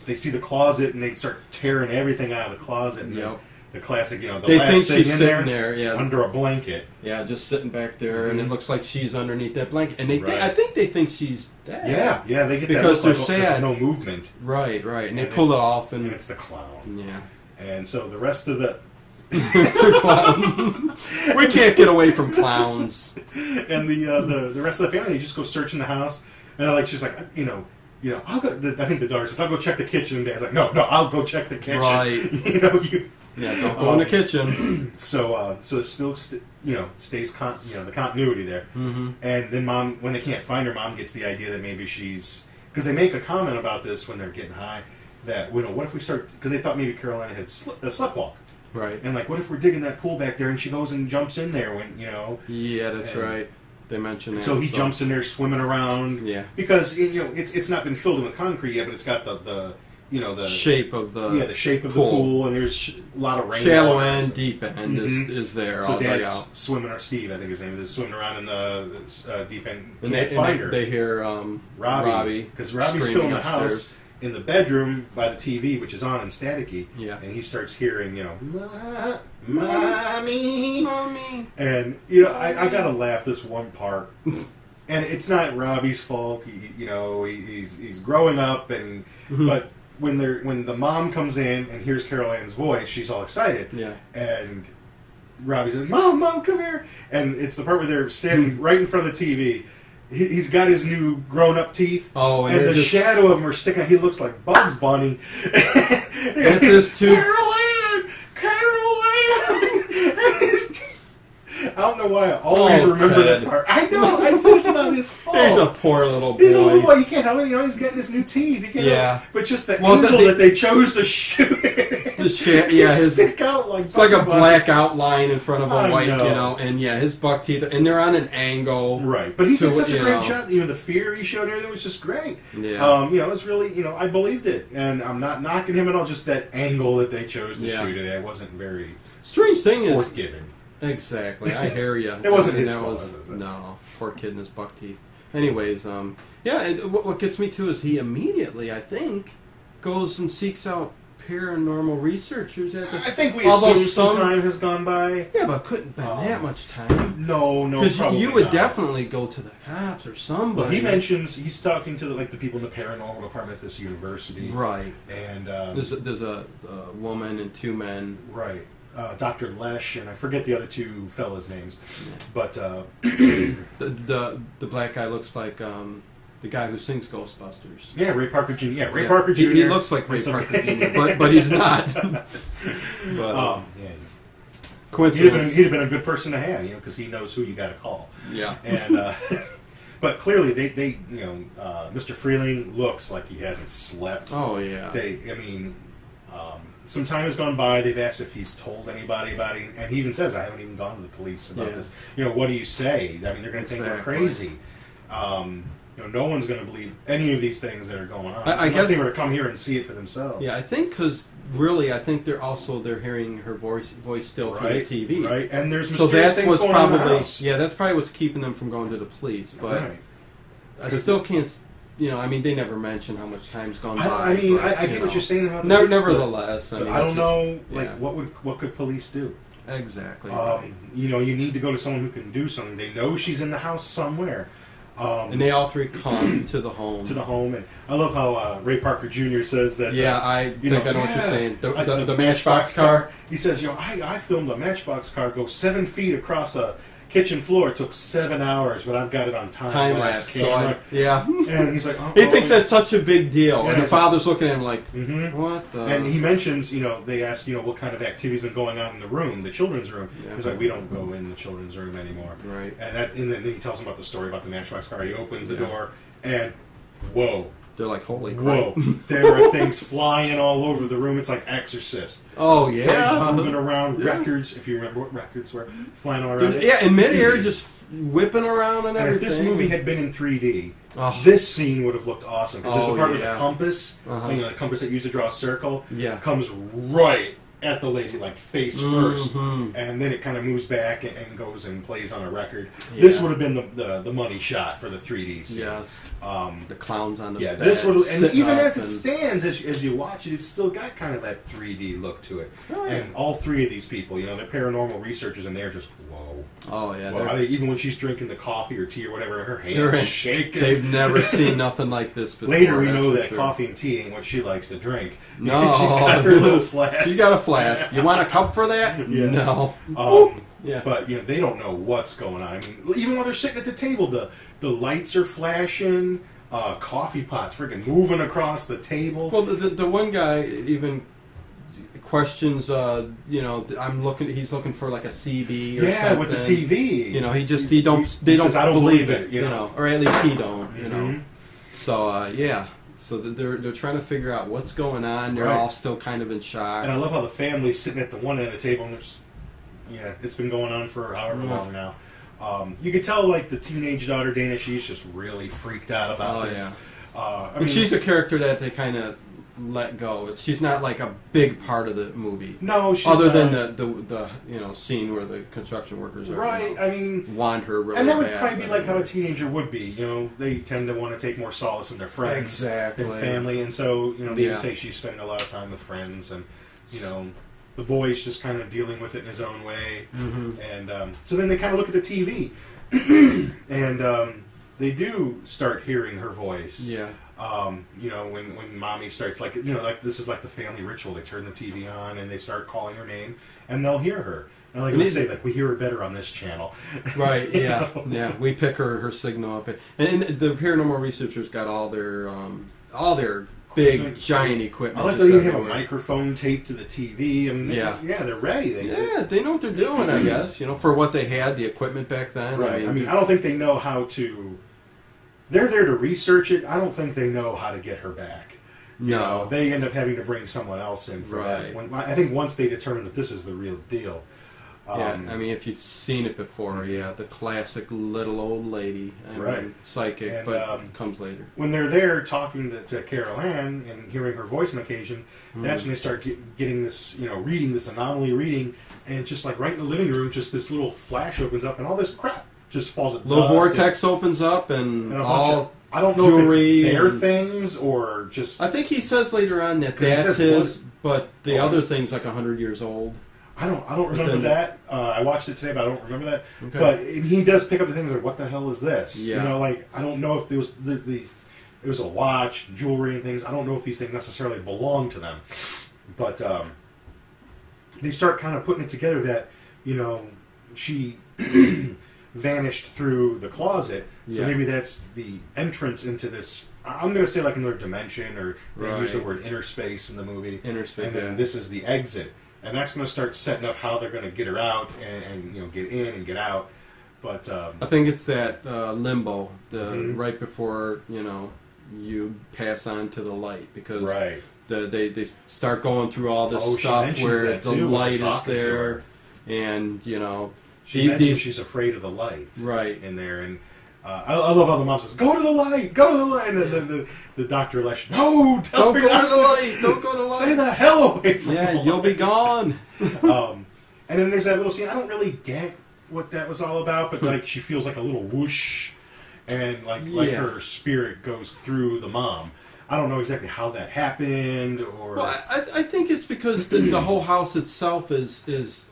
they see the closet, and they start tearing everything out of the closet. And the classic, the they last think thing she's in sitting there, under a blanket. Yeah, just sitting back there, and it looks like she's underneath that blanket. And I think they think she's dead. Yeah, they get because that they're sad. No movement. Right, and they pull it off, and it's the clown. Yeah. And so the rest of the it's the clown. We can't get away from clowns. And the rest of the family, they just go searching the house, and she's like, I'll go. I think the daughter says, "I'll go check the kitchen." And Dad's like, "No, I'll go check the kitchen." Right. Don't go in the kitchen. So it still stays the continuity there. Mm-hmm. And then when they can't find her, Mom gets the idea that maybe because they make a comment about this when they're getting high, that what if we start, because they thought maybe Carolina had sleptwalk. Right. And what if we're digging that pool back there and she goes and jumps in there when Yeah, that's right. They mentioned that. So he jumps in there swimming around. Yeah. Because it's not been filled in with concrete yet, but it's got the shape of the shape of the pool, and there's a lot of rain. Shallow end, deep end is there. So all Dad's swimming, or Steve, I think his name is swimming around in the deep end. Can't find her. They hear Robbie because Robbie's still in the house in the bedroom by the TV, which is on and staticky. Yeah. And he starts hearing, Mommy. And I gotta laugh this one part. And it's not Robbie's fault. He's growing up, and but when the mom comes in and hears Carol Ann's voice, she's all excited. Yeah. And Robbie says, "Mom, come here!" And it's the part where they're standing right in front of the TV. He's got his new grown-up teeth. Oh, and the shadow of him are sticking out. He looks like Bugs Bunny. That's this too. Carol Ann! I don't know why I always remember that part. I know. I said it's not his fault. He's a poor little boy. He's a little boy. You can't help it. He's getting his new teeth. But just the angle that they chose to shoot it. His stick out like it's like a black outline in front of a white, and his buck teeth, and they're on an angle. Right. But he did such a great shot. The fear he showed, everything was just great. Yeah. It was really, I believed it, and I'm not knocking him at all. Just that angle that they chose to shoot it at wasn't very strange thing is forthgiving. Exactly, I hear you. It wasn't his fault. No, poor kid and his buck teeth. Anyways, what gets me too is he immediately, I think, goes and seeks out paranormal researchers at the... I think we assume some time has gone by. Yeah, but it couldn't have been that much time. No, because you would not. Definitely go to the cops or somebody. Well, he mentions he's talking to the people in the paranormal department at this university, right? And there's a woman and two men, right? Dr. Lesh and I forget the other two fellas' names, yeah. But the black guy looks like the guy who sings Ghostbusters. Yeah, Ray Parker Jr. Yeah, Ray Parker Jr. He looks like Ray Parker Jr., but he's not. Yeah. Coincidence. He'd have been a good person to have, because he knows who you got to call. Yeah. And but clearly, they Mr. Freeling looks like he hasn't slept. Oh yeah. Some time has gone by. They've asked if he's told anybody about it, and he even says, "I haven't even gone to the police about this." What do you say? I mean, they're going to think we're crazy. No one's going to believe any of these things that are going on unless they were to come here and see it for themselves. Yeah, I think because they're hearing her voice still through the TV, right? And there's mysterious things going on in the house. Yeah, that's probably what's keeping them from going to the police. But right. I still can't. They never mention how much time's gone by. I get what you're saying about the nevertheless, I don't know. What could police do? Exactly. You need to go to someone who can do something. They know she's in the house somewhere. And they all three come to the home. And I love how Ray Parker Jr. says that. Yeah, I know what you're saying. The Matchbox car. He says, I filmed a Matchbox car go 7 feet across a kitchen floor. It took 7 hours, but I've got it on time lapse camera. And he's like, he thinks that's such a big deal. And the father's looking at him like, what the? And he mentions, they asked, what kind of activity's been going on in the room, the children's room. Yeah. He's like, we don't go in the children's room anymore. Right. And then he tells him about the story about the Matchbox car. He opens the door, and whoa. They're like, holy crap. Whoa. There are things flying all over the room. It's like Exorcist. Oh, yeah. Legs moving around. Records, if you remember what records were, flying all around. Yeah, in midair, just whipping around and everything. And if this movie had been in 3D, this scene would have looked awesome. Because there's the part with the compass, the compass that you use to draw a circle, comes right at the lady, like face first, and then it kind of moves back and goes and plays on a record. Yeah. This would have been the money shot for the 3D scene. Yes. The clowns on the bed. This would, and even as it stands, as you watch it, it's still got kind of that 3D look to it. Oh, yeah. And all three of these people, they're paranormal researchers, and they're just whoa. Oh yeah. Well, even when she's drinking the coffee or tea or whatever, her hands shaking. They've never seen nothing like this before. Later, we know that coffee and tea ain't what she likes to drink. No, she's got her little flask. She's got a flask. You want a cup for that? Yeah. No. But they don't know what's going on. I mean, even while they're sitting at the table, the lights are flashing. Coffee pots freaking moving across the table. Well, the one guy even questions. He's looking for like a CB or something. With the TV. They don't says, I don't believe it. Or at least he don't. So So they're trying to figure out what's going on. They're all still kind of in shock. And I love how the family's sitting at the one end of the table, and it's been going on for however long now. You could tell, like, the teenage daughter, Dana, she's just really freaked out about this. I mean, she's a character that they kind of let go. She's not, like, a big part of the movie. No, she's other not. than the scene where the construction workers are I mean, want her really and that would bad, probably be like how a teenager would be. They tend to want to take more solace in their friends and family, and so they even say she's spending a lot of time with friends, and the boy's just kind of dealing with it in his own way. And so then they kind of look at the TV, and they do start hearing her voice. Yeah. When mommy starts, like this is like the family ritual. They turn the TV on and they start calling her name, and they'll hear her. And like we say, like, we hear her better on this channel. Right. Yeah. Yeah. We pick her signal up, and the paranormal researchers got all their big giant equipment. I like they even have a microphone taped to the TV. I mean, they're ready. They know what they're doing. I guess for what they had, the equipment back then. Right. I mean, I don't think they know how to. They're there to research it. I don't think they know how to get her back. No. They end up having to bring someone else in for that. I think once they determine that this is the real deal. I mean, if you've seen it before, the classic little old lady, psychic, but comes later. When they're there talking to Carol Ann and hearing her voice on occasion, that's when they start getting this, reading this anomaly reading, and just like right in the living room, just this little flash opens up, and all this crap just falls at little vortex opens up, and all I don't know jewelry if it's their things or just... I think he says later on that that's his, but the other thing's like 100 years old. I don't remember that. I watched it today, but I don't remember that. Okay. But he does pick up the things like, what the hell is this? Yeah. You know, like, I don't know if there was it was a watch, jewelry, and things. I don't know if these things necessarily belong to them. But they start kind of putting it together that, you know, she vanished through the closet. So maybe that's the entrance into this... I'm going to say like another dimension, or they use the word inner space in the movie. Inner space, and then this is the exit. And that's going to start setting up how they're going to get her out and you know, get in and get out. But I think it's that limbo, right before, you know, you pass on to the light, because they start going through all this stuff where the light is there, and you know, she mentions she's afraid of the light, in there, and I love how the mom says, "Go to the light, go to the light," and then the Dr. Lesh, "No, don't go to the light, don't go to the light, stay the hell away from the light. You'll be gone." And then there's that little scene. I don't really get what that was all about, but like she feels like a little whoosh, and like her spirit goes through the mom. I don't know exactly how that happened, or... Well, I think it's because the whole house itself is,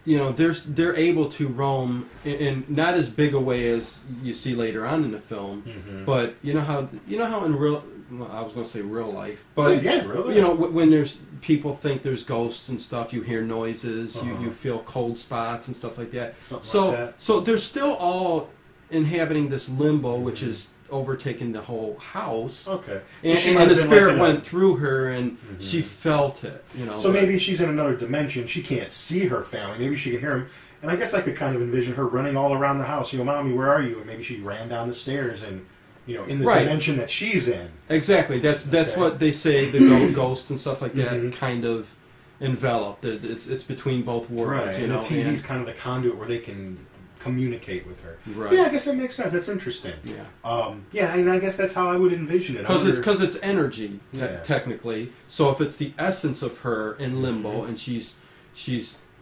you know, they're able to roam in not as big a way as you see later on in the film, but you know how in real... Well, I was going to say real life, but really. You know, when there's people think there's ghosts and stuff, you hear noises, you feel cold spots and stuff like that. So they're still all inhabiting this limbo, which is overtaking the whole house. Okay, and the spirit went through her, and she felt it. You know, so maybe she's in another dimension. She can't see her family. Maybe she can hear them. And I guess I could kind of envision her running all around the house. You know, "Mommy, where are you?" And maybe she ran down the stairs and, you know, in the dimension that she's in. Exactly. That's what they say. The ghosts and stuff like that kind of envelop. It's between both worlds. Right. You and know, the TV's kind of the conduit where they can communicate with her. Right. Yeah, I guess that makes sense. That's interesting. Yeah. Yeah, and I guess that's how I would envision it. Because it's energy, technically. So if it's the essence of her in limbo, and she's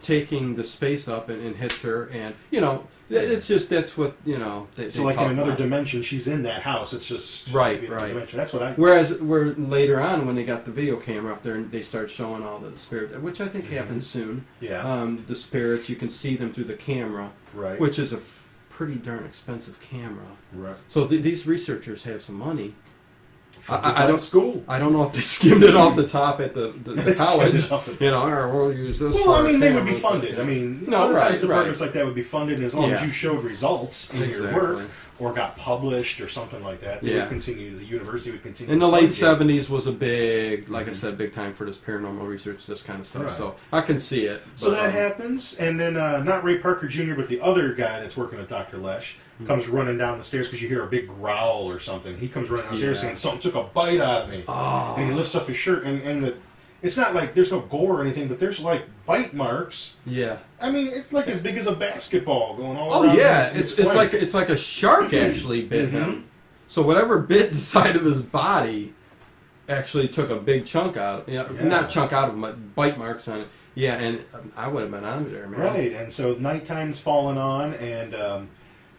taking the space up and hits her, and you know, it's just that's what you know. So like in another dimension, she's in that house. It's just right. Dimension. That's what I. Whereas later on, when they got the video camera up there, and they start showing all the spirit, which I think happens soon. Yeah. The spirits, you can see them through the camera. Right. Which is a pretty darn expensive camera. Right. So these researchers have some money. I don't know if they skimmed it off the top at the college. You know, or we'll use this. Well, I mean, they would be funded. I mean, departments like that would be funded, and as long as you showed results in your work or got published or something like that, they would continue. The university would continue. In the late '70s was a big, like I said, big time for this paranormal research, this kind of stuff. Right. So I can see it. So that happens, and then not Ray Parker Jr., but the other guy that's working with Dr. Lesh comes running down the stairs because you hear a big growl or something. He comes running down the stairs saying, "Something took a bite out of me." Oh. And he lifts up his shirt, and it's not like there's no gore or anything, but there's like bite marks. Yeah. I mean, it's like as big as a basketball going all around. Oh yeah, it's like a shark actually bit him. So whatever bit the side of his body actually took a big chunk out. Not chunk out of him, but bite marks on it. Yeah, and I would have been on there, man. Right, and so nighttime's falling on, and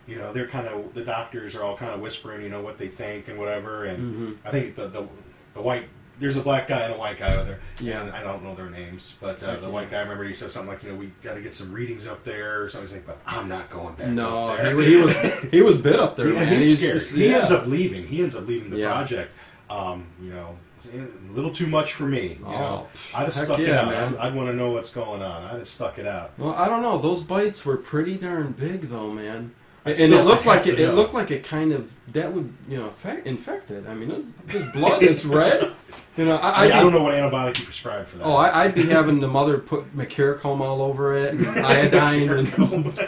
you know, they're kind of, the doctors are all kind of whispering, you know, what they think and whatever, and I think the white, there's a black guy and a white guy over there. Yeah. And I don't know their names, but the white guy, I remember he says something like, you know, we got to get some readings up there or something. He's like, but I'm not going back up there. he was bit up there, man. He's scared. He ends up leaving. He ends up leaving the project. You know, a little too much for me. You know, I'd have stuck it out. Man. I'd want to know what's going on. I'd have stuck it out. Well, I don't know. Those bites were pretty darn big, though, man. And it looked like it looked like it kind of, that would, you know, infect it. I mean, this blood is red. You know, I don't know what antibiotic you prescribe for that. Oh, I'd be having the mother put mercurochrome all over it, and iodine, and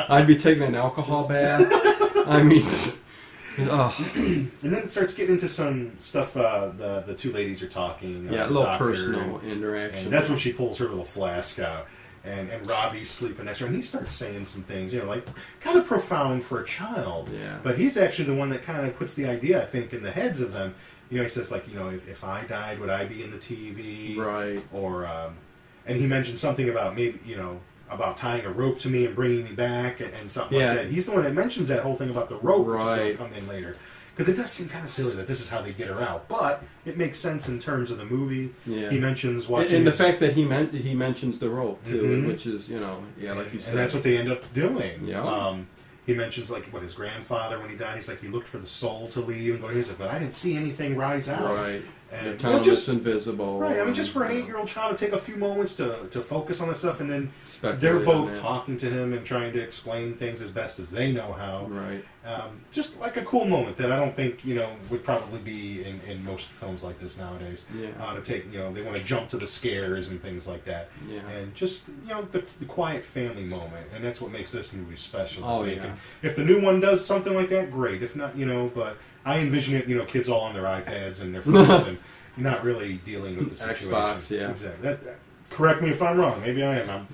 I'd be taking an alcohol bath. I mean, and then it starts getting into some stuff. The two ladies are talking. Yeah, a little personal interaction. And that's when she pulls her little flask out. And Robbie's sleeping next to her, and he starts saying some things, you know, like kind of profound for a child. Yeah. But he's actually the one that kind of puts the idea, I think, in the heads of them. You know, he says, like, you know, if I died, would I be in the TV? Right. Or, and he mentioned something about maybe, you know, about tying a rope to me and bringing me back and something like that. He's the one that mentions that whole thing about the rope, which is going to come in later. because it does seem kind of silly that this is how they get her out, but it makes sense in terms of the movie. Yeah. He mentions watching, and the fact that he mentions the rope too, which is like you said, and that's what they end up doing. Yeah. He mentions his grandfather when he died. He's like he looked for the soul to leave and go. He's like, but I didn't see anything rise out. Right. And it's invisible. Right. I mean, just for an 8-year-old child to take a few moments to focus on this stuff, and then they're both talking to him and trying to explain things as best as they know how. Right. Just like a cool moment that I don't think would probably be in most films like this nowadays. Yeah. To take they want to jump to the scares and things like that. Yeah. And just the quiet family moment, and that's what makes this movie special. Oh I think. yeah. And if the new one does something like that, great. If not, but I envision it, kids all on their iPads and their phones and not really dealing with the situation. Xbox, yeah. Exactly. Correct me if I'm wrong. Maybe I am.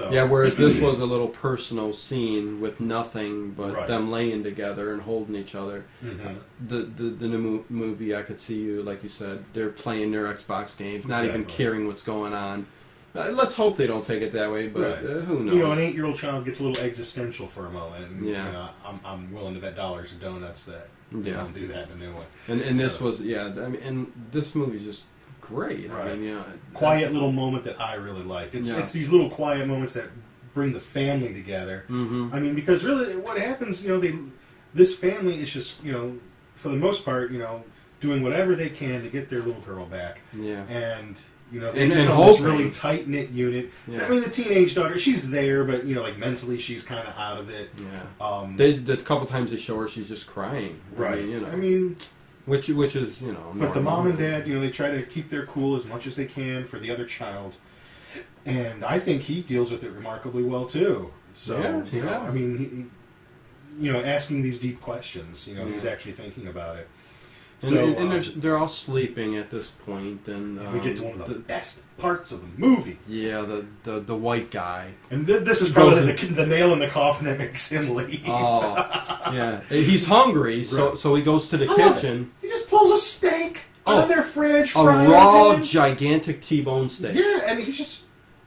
Whereas this was a little personal scene with nothing but right. them laying together and holding each other. Mm-hmm. The new movie, I could see you, like you said, they're playing their Xbox games, not even caring what's going on. Let's hope they don't take it that way, but right. Who knows? An 8-year-old child gets a little existential for a moment. And, I'm willing to bet dollars and donuts that they don't do that in the new one. And this was, and this movie's just great. Right. I mean, quiet little moment that I really like. It's these little quiet moments that bring the family together. Mm-hmm. I mean, because really, what happens, this family is just, for the most part, doing whatever they can to get their little girl back. Yeah. And they and become this really tight knit unit. Yeah. I mean, the teenage daughter, she's there, but mentally, she's kind of out of it. Yeah. The couple times they show her, she's just crying. Right. I mean, which is But the mom and dad, they try to keep their cool as much as they can for the other child, and I think he deals with it remarkably well too. So I mean, he, asking these deep questions, he's actually thinking about it. And they're all sleeping at this point, and we get to one of the best parts of the movie. Yeah, the white guy. And this is probably the nail in the coffin that makes him leave. Oh, yeah. He's hungry, so he goes to the kitchen. He just pulls a steak out of their fridge. A raw, gigantic T-bone steak. Yeah, and he's just...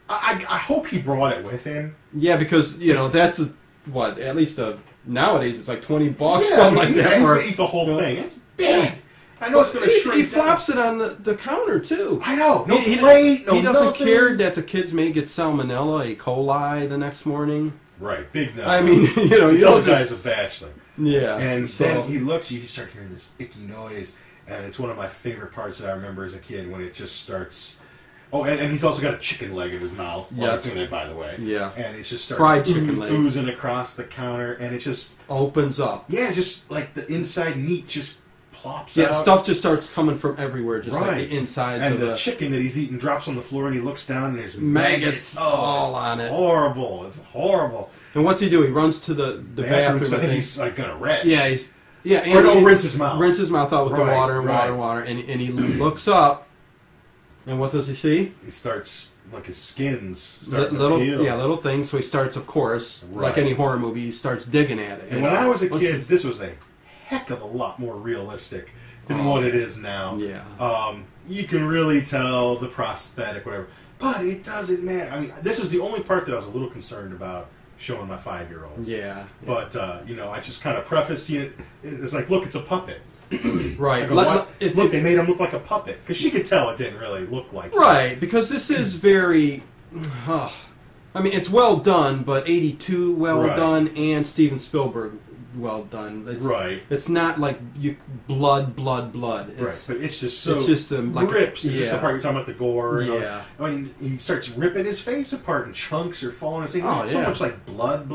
I hope he brought it with him. Yeah, because, that's... at least nowadays it's like $20, something like that. He's going to eat the whole thing. It's big. I know it's going to shrink. He flops it on the counter, too. I know. No plate, no He doesn't nothing. care that the kids may get salmonella, E. coli the next morning. Right. Big no. I mean, the other guy's a bachelor. Yeah. And then he looks, you start hearing this icky noise, and it's one of my favorite parts that I remember as a kid when it just starts... Oh, and he's also got a chicken leg in his mouth. Yeah. Doing it, by the way. Yeah. And it just starts fried chicken leg oozing across the counter, and it just... opens up. Yeah, just like the inside meat just plops out. Yeah, stuff just starts coming from everywhere, just like the insides and of the chicken that he's eating drops on the floor, and he looks down, and there's maggots all on it. Horrible. It's horrible. And what's he do? He runs to the bathroom. I think he's like going to retch. Yeah, and rinse his mouth. Rinse his mouth out with the water and water, and he looks up. And what does he see? He starts, like his skin's little things. So he starts, of course, like any horror movie, he starts digging at it. And when I was a kid, this was a heck of a lot more realistic than what it is now. Yeah. You can really tell the prosthetic, whatever. But it doesn't matter. I mean, this is the only part that I was a little concerned about showing my 5-year-old. Yeah. But, I just kind of prefaced it. It's like, look, it's a puppet. Right. Look, they made him look like a puppet. Because she could tell it didn't really look like Right, because this is very... I mean, it's well done, but 82 well done, and Steven Spielberg well done. It's not like blood. It's, but it's just so... It's just like rips. Is this the part you're talking about, the gore? Yeah. I mean, he starts ripping his face apart, and chunks are falling. It's not so much like blood.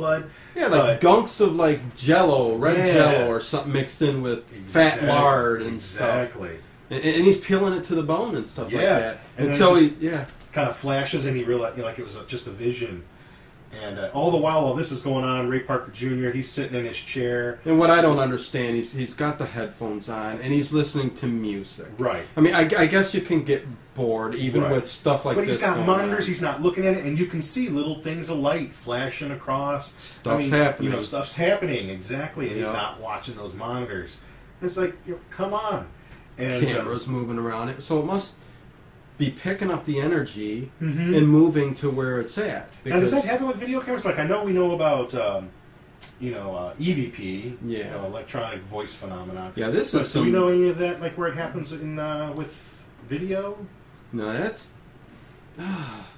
Yeah, like gunks of like Jello, red Jello, or something mixed in with fat lard and stuff. And he's peeling it to the bone and stuff like that. And until he kind of flashes, and he realized like it was just a vision. And all the while this is going on, Ray Parker Jr., he's sitting in his chair. And what I don't understand, he's got the headphones on, and he's listening to music. Right. I mean, I guess you can get bored, even with stuff like this. But he's got monitors, he's not looking at it, and you can see little things of light flashing across. Stuff's happening. Stuff's happening, exactly, and he's not watching those monitors. It's like, come on. And camera's moving around. So it must... be picking up the energy and moving to where it's at. Now, does that happen with video cameras? Like, I know we know about EVP, Yeah. electronic voice phenomenon. Yeah, this is. Do we know any of that, like where it happens in with video? No, that's.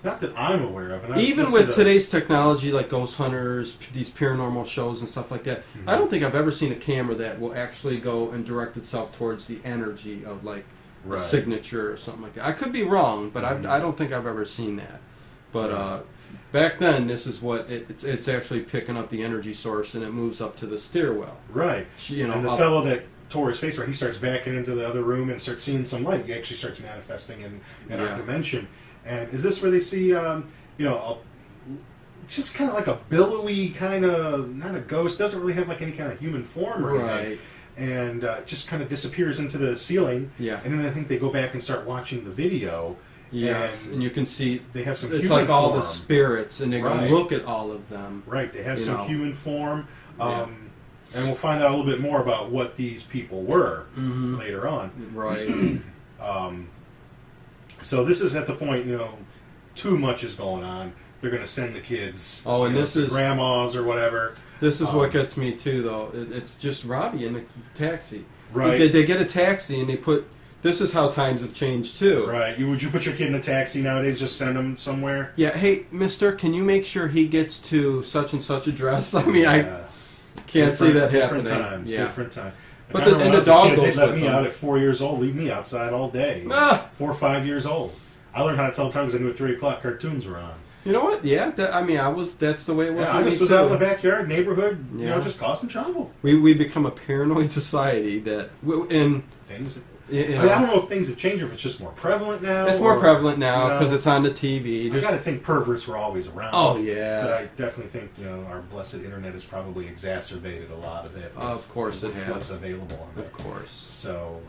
Not that I'm aware of. And Even with today's technology, like ghost hunters, these paranormal shows and stuff like that, I don't think I've ever seen a camera that will actually go and direct itself towards the energy of like a signature or something like that. I could be wrong, but I don't think I've ever seen that. But back then, this is what it's actually picking up the energy source and it moves up to the stairwell. Right. And the fellow that tore his face, where he starts backing into the other room and starts seeing some light, he actually starts manifesting in our dimension. And is this where they see, just kind of like a billowy kind of, not a ghost, doesn't really have like any kind of human form or anything. And just kind of disappears into the ceiling. Yeah. And then I think they go back and start watching the video. Yes, and you can see they have some. It's human like all form. the spirits, and they go look at all of them. Right, they have some human form, and we'll find out a little bit more about what these people were later on. Right. So this is at the point, too much is going on. They're going to send the kids. Oh, and this is grandmas or whatever. This is what gets me too, though. It's just Robbie in the taxi. Right. They get a taxi and they put. This is how times have changed too. Right. Would you put your kid in a taxi nowadays? Just send him somewhere. Yeah. Hey, Mister, can you make sure he gets to such and such address? I mean, I can't see that happening. Different time. But the dog goes with them. They let me out at 4 years old. Leave me outside all day. 4 or 5 years old. I learned how to tell times I knew at 3 o'clock cartoons were on. You know what? Yeah. That's the way it was. Yeah, I just was out in the backyard, neighborhood. Just causing trouble. We become a paranoid society that things. I don't know if things have changed or if it's just more prevalent now. It's more prevalent now because it's on the TV. I got to think perverts were always around. Oh, yeah. But I definitely think, our blessed internet has probably exacerbated a lot of it. Of course it has. What's available on it. Of course. So,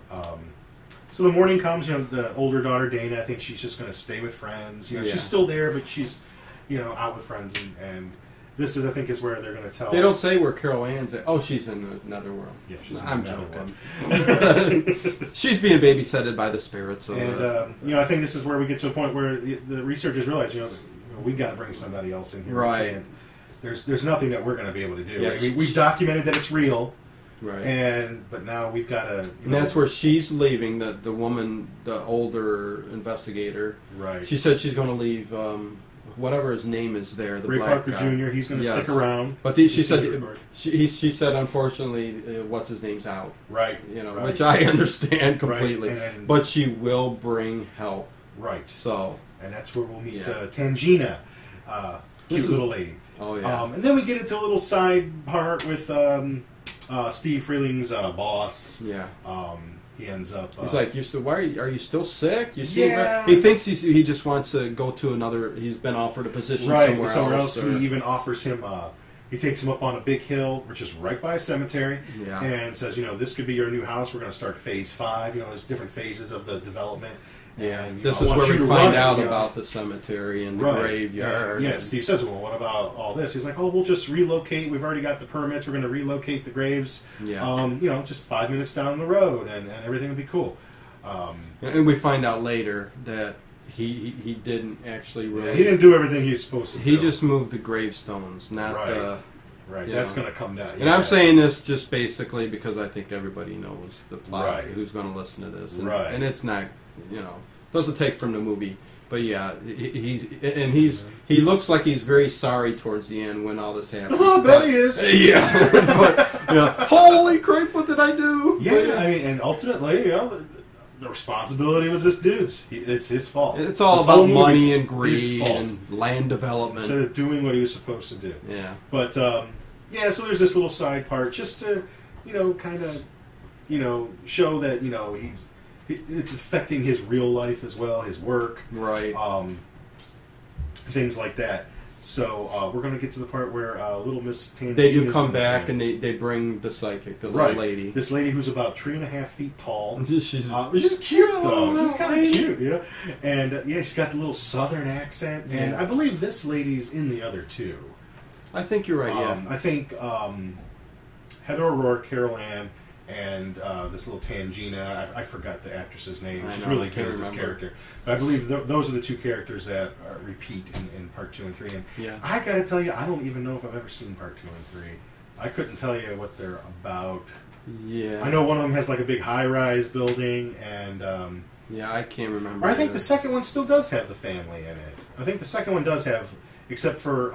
so the morning comes, the older daughter, Dana, I think she's just going to stay with friends. She's still there, but she's, out with friends and this is, I think, is where they're going to tell. They don't say where Carol Ann's at. Oh, she's in another world. Yeah, she's in another joking. World. She's being babysitted by the spirits. And, I think this is where we get to a point where the researchers realize, we've got to bring somebody else in here. Right. There's nothing that we're going to be able to do. Yeah, we've documented that it's real. Right. But now we've got to. And that's where she's leaving. The woman, the older investigator. Right. She said she's going to leave. Whatever his name is there, the Ray black Parker guy. Jr. He's going to stick around. But she said unfortunately, what's his name's out. Right. Which I understand completely. Right. But she will bring help. Right. So. And that's where we'll meet Tangina, cute little lady. Oh yeah. And then we get into a little side part with Steve Freeling's boss. Yeah. He ends up. He's like, are you still sick? You see, yeah. He thinks he just wants to go to another. He's been offered a position somewhere else. He even offers him. He takes him up on a big hill, which is right by a cemetery, and says, this could be your new house. We're going to start phase 5. There's different phases of the development. Yeah, and, this is where we find out about the cemetery and the graveyard. Yeah, Steve says, well, what about all this? He's like, we'll just relocate. We've already got the permits. We're going to relocate the graves, just 5 minutes down the road, and everything will be cool. And we find out later that he didn't actually really... he didn't do everything he's supposed to do. He just moved the gravestones, not the... Right, that's going to come down. And I'm saying this just basically because I think everybody knows the plot, who's going to listen to this. And it's not... doesn't take from the movie, but he looks like he's very sorry towards the end when all this happens. Oh, I bet he is. Yeah, but holy crap, what did I do? Yeah, and ultimately, the responsibility was this dude's. It's his fault. It's all about money and greed and land development instead of doing what he was supposed to do. Yeah, but so there's this little side part just to kind of show that it's affecting his real life as well, his work, things like that. So we're going to get to the part where little Miss Tangina... They do come back and they bring the psychic, the little lady. This lady who's about 3.5 feet tall. She's cute, though. She's kind of cute, And, she's got the little southern accent. And I believe this lady's in the other two. I think you're right, I think Heather O'Rourke, Carol Ann, and this little Tangina, I forgot the actress's name. She's really good as this character. But I believe those are the two characters that repeat in part 2 and 3. And I got to tell you, I don't even know if I've ever seen part 2 and 3. I couldn't tell you what they're about. Yeah. I know one of them has like a big high-rise building, and yeah, I can't remember. Or I think the second one still does have the family in it. I think the second one does have, except for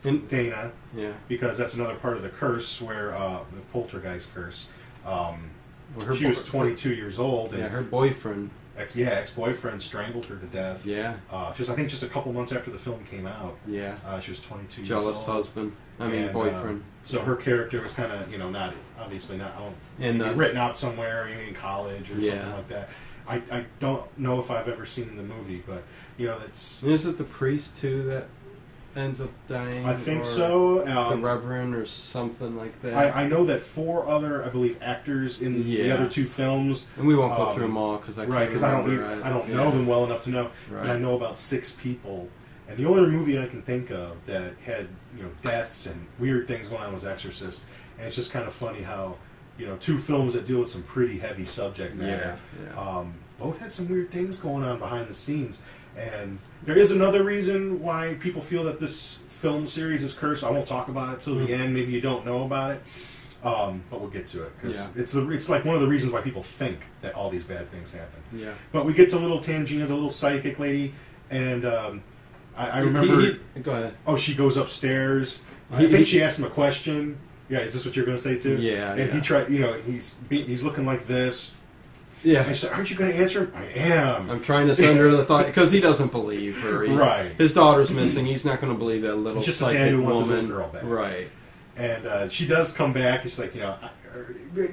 Dana. Yeah. Because that's another part of the curse, where the Poltergeist curse. She was 22 years old. And yeah, her boyfriend. Ex-boyfriend strangled her to death. Yeah. I think just a couple months after the film came out. Yeah. She was 22 Jealous years old. Husband. Boyfriend. So her character was kind of, not, obviously not, written out somewhere in college or something like that. I don't know if I've ever seen the movie, but, it's... Is it the priest, too, that ends up dying? I think so. The Reverend or something like that. I know that 4 other, I believe, actors in the other 2 films. And we won't go through them all because I don't know them well enough to know. Right. But I know about 6 people. And the only movie I can think of that had deaths and weird things going on was Exorcist. And it's just kind of funny how 2 films that deal with some pretty heavy subject matter. Both had some weird things going on behind the scenes. And there is another reason why people feel that this film series is cursed. I won't talk about it till the end. Maybe you don't know about it, but we'll get to it because it's like one of the reasons why people think that all these bad things happen. Yeah. But we get to little Tangina, the little psychic lady, and I remember. Go ahead. Oh, she goes upstairs. I think she asked him a question. Yeah, is this what you're going to say too? Yeah. And he tried. He's looking like this. Yeah. I said, aren't you going to answer him? I am. I'm trying to send her the thought because he doesn't believe her. Right. His daughter's missing. He's not going to believe that little just psychic a dad who woman. wants his little girl back. Right. And she does come back. It's like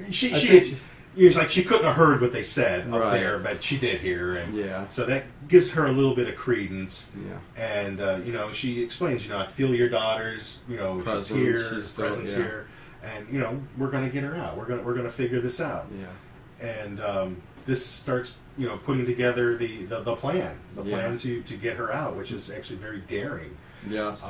she couldn't have heard what they said up there, but she did hear, and so that gives her a little bit of credence. Yeah. And she explains, I feel your daughter's, presence, she's here, she's still, presence here, and we're going to get her out. We're going to figure this out. Yeah. And this starts, putting together the plan, to get her out, which is actually very daring. Yes.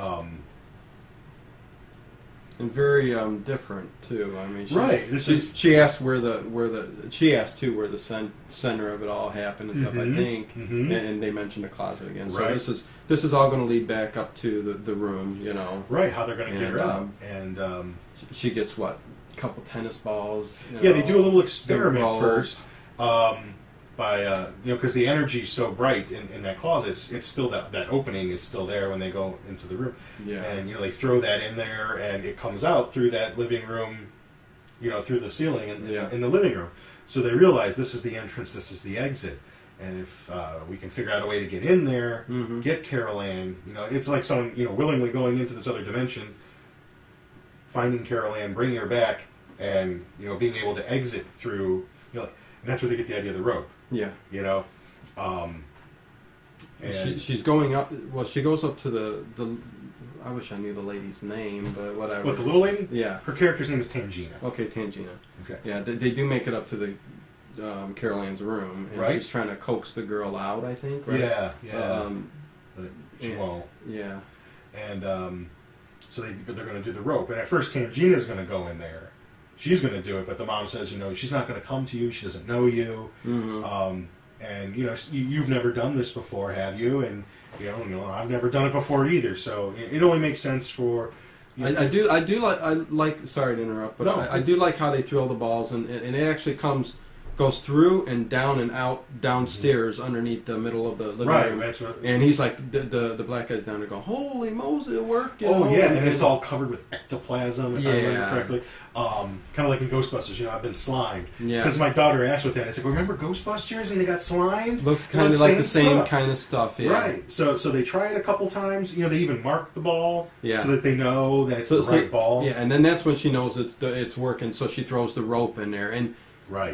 And very different too. I mean, she asked where the center of it all happened and stuff. I think, and they mentioned the closet again. So this is all going to lead back up to the room. Right, how they're going to get her out, and she gets what, a couple tennis balls. They do a little experiment first. By because the energy's so bright in that closet, it's still that opening is still there when they go into the room. Yeah. And they throw that in there, and it comes out through that living room, through the ceiling in the living room. So they realize this is the entrance, this is the exit, and if we can figure out a way to get in there, get Carol Ann, it's like someone willingly going into this other dimension, finding Carol Ann, bringing her back, and being able to exit through. And that's where they get the idea of the rope. Yeah. And she's going up. Well, she goes up to the. I wish I knew the lady's name, but whatever. What, the little lady? Yeah. Her character's name is Tangina. Okay, Tangina. Okay. Yeah, they do make it up to the Carol Ann's room, and she's trying to coax the girl out. I think. Right? Yeah. Yeah. But she won't. Yeah. And so they're going to do the rope, and at first Tangina's going to go in there. She's going to do it, but the mom says, she's not going to come to you. She doesn't know you. And, you've never done this before, have you? And, I've never done it before either. So it only makes sense for... I do like, sorry to interrupt, but I do like how they throw the balls, and it actually goes through and down and out downstairs underneath the middle of the living room. That's what, and he's like, the black guy's down there going, holy Moses, it worked. And it's all covered with ectoplasm, if I remember correctly. Kind of like in Ghostbusters, I've been slimed. Yeah. Because my daughter asked with that. I said, remember Ghostbusters and they got slimed? Looks kind of like the same kind of stuff, yeah. Right. So they try it a couple times. They even mark the ball so that they know that it's the right ball. Yeah, and then that's when she knows it's working, so she throws the rope in there. And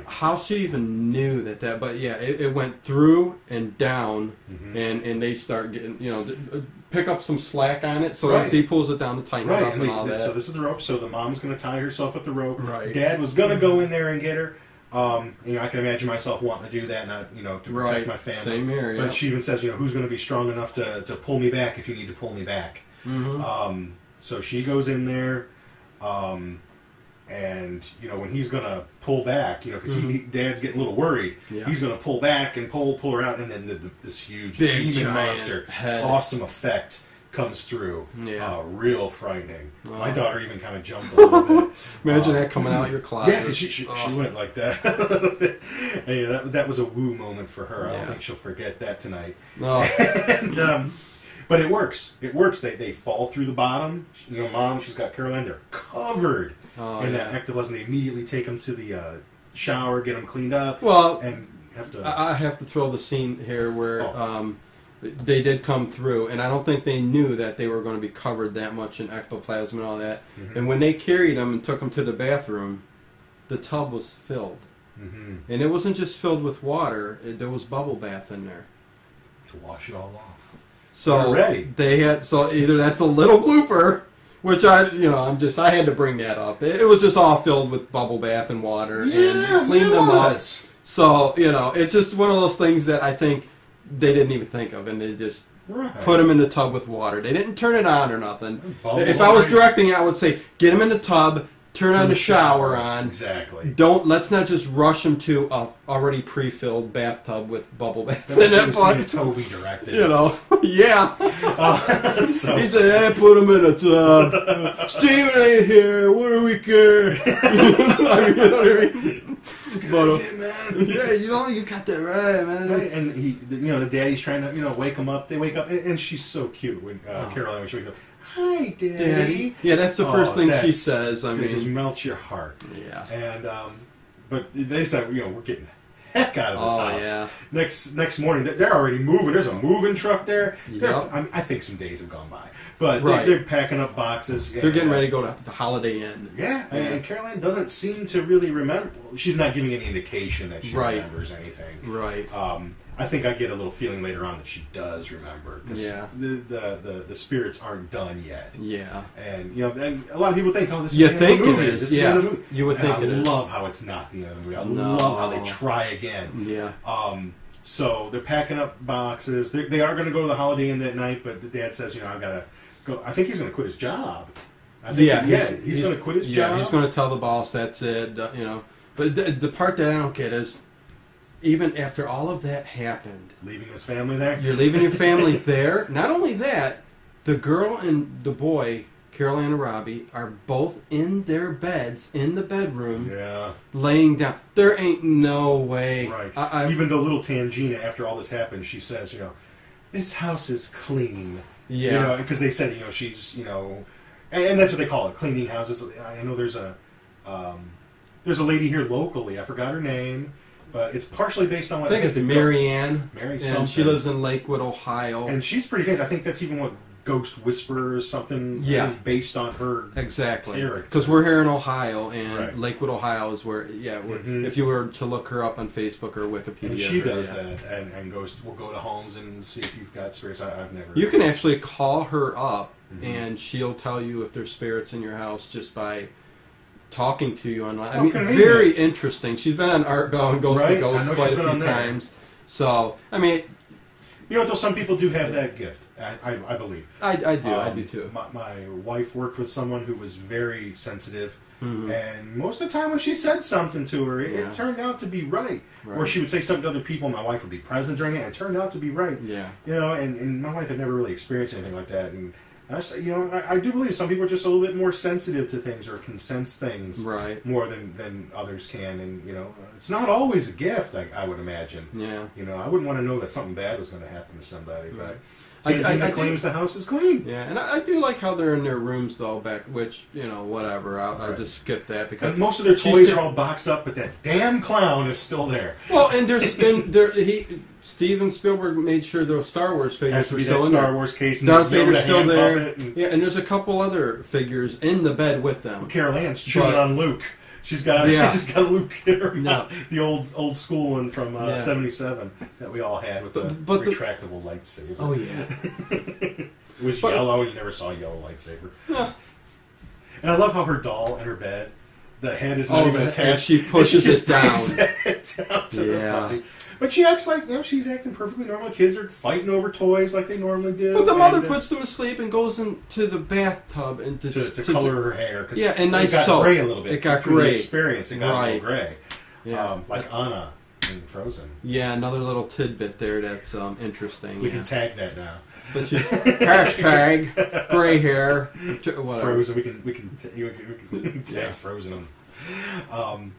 how she even knew that, but yeah, it went through and down, and they start getting, pick up some slack on it, so he pulls it down to tighten it up and all that. So this is the rope, so the mom's going to tie herself with the rope. Right. Dad was going to go in there and get her. I can imagine myself wanting to do that, not, to protect my family. Same here, But she even says, who's going to be strong enough to pull me back if you need to pull me back. So she goes in there, and, when he's going to pull back, because Dad's getting a little worried, he's going to pull back and pull her out, and then this huge demon monster, awesome effect, comes through. Yeah. Real frightening. My daughter even kind of jumped a little bit. Imagine that coming out your closet. Yeah, because she went like that. And, that was a woo moment for her. I don't think she'll forget that tonight. No. And, but it works. It works. They fall through the bottom. Mom, she's got Caroline. They're covered in that ectoplasm. They immediately take them to the shower, get them cleaned up. Well, and I have to throw the scene here where they did come through, and I don't think they knew that they were going to be covered that much in ectoplasm and all that. Mm-hmm. And when they carried them and took them to the bathroom, the tub was filled. Mm-hmm. And it wasn't just filled with water. There was bubble bath in there. To wash it all off. So they had either that's a little blooper, which I had to bring that up. It was just all filled with bubble bath and water and cleaned them up. So it's just one of those things that I think they didn't even think of, and they just put them in the tub with water. They didn't turn it on or nothing. If I was directing, I would say get them in the tub. Turn on the shower on. Exactly. Let's not just rush them to a already pre-filled bathtub with bubble bath in it. But Toby directed. Yeah. So he said, "Put them in a tub." Steven ain't here. What do we care? You know what I mean? Man. Yeah, you got that right, man. Right? And the daddy's trying to, wake them up. They wake up, and she's so cute when Caroline, when she wakes up. Hi, Daddy. Yeah, that's the first thing she says. It just melts your heart. Yeah. And but they said, we're getting the heck out of this house. Yeah. Next morning, they're already moving. There's a moving truck there. Yep. I think some days have gone by, but they're packing up boxes. They're getting ready to go to the Holiday Inn. Yeah, and Caroline doesn't seem to really remember. She's not giving any indication that she remembers anything. Right. I think I get a little feeling later on that she does remember, because the spirits aren't done yet. Yeah. And and a lot of people think, this is the end of the movie. It is. The end of the movie. You would think it is. I love how it's not the end of the movie. I love how they try again. Yeah. So they're packing up boxes. They are going to go to the Holiday Inn that night, but the dad says, I've got to go. I think he's going to quit his job. He's going to quit his job. Yeah, he's going to tell the boss that's it. But the part that I don't get is, even after all of that happened, leaving his family there. You're leaving your family there. Not only that, the girl and the boy, Caroline and Robbie, are both in their beds in the bedroom, laying down. There ain't no way. Right. Even though little Tangina, after all this happened, she says, this house is clean. Yeah. Because they said, she's, and that's what they call it, cleaning houses. I know there's a lady here locally. I forgot her name. But it's partially based on what I think it's Marianne. Mary something. And she lives in Lakewood, Ohio. And she's pretty famous. I think that's even what Ghost Whisperer or something. Yeah. Based on her. Exactly. Because we're here in Ohio, and Lakewood, Ohio is where, if you were to look her up on Facebook or Wikipedia. And she does that, and will go to homes and see if you've got spirits. I've never. You can actually call her up, and she'll tell you if there's spirits in your house just by talking to you online. Very interesting. She's been on Art Bell and Ghost to Ghost quite a few times. So, though some people do have that gift. I believe. I do too. My wife worked with someone who was very sensitive, and most of the time when she said something to her, it turned out to be right. Or she would say something to other people, and my wife would be present during it, and it turned out to be right. Yeah. And my wife had never really experienced anything like that, and I do believe some people are just a little bit more sensitive to things or can sense things more than others can, and it's not always a gift. I would imagine. Yeah. I wouldn't want to know that something bad was going to happen to somebody, but. I claims the house is clean. Yeah, and I do like how they're in their rooms though. Which whatever. I'll just skip that because and most of their toys are all boxed up, but that damn clown is still there. Well, and Steven Spielberg made sure those Star Wars figures were still in there. Star Wars case. Darth Vader's still there. And there's a couple other figures in the bed with them. Carol Ann's chewing on Luke. She's got Luke in her mouth. The old school one from '77 that we all had with the retractable lightsaber. Oh yeah. It was yellow. You never saw a yellow lightsaber. Yeah. And I love how her doll in her bed, the head is not even attached. She pushes it down. Down to her body. But she acts like she's acting perfectly normal. Kids are fighting over toys like they normally do. But the mother puts them to sleep and goes into the bathtub and to color her hair. And nice it got soap. gray a little bit. It got through gray. The experience, it got a little gray. Yeah. Like Anna in Frozen. Yeah, another little tidbit there that's interesting. We can tag that now. But she's hashtag gray hair. Whatever. Frozen. We can tag Frozen on.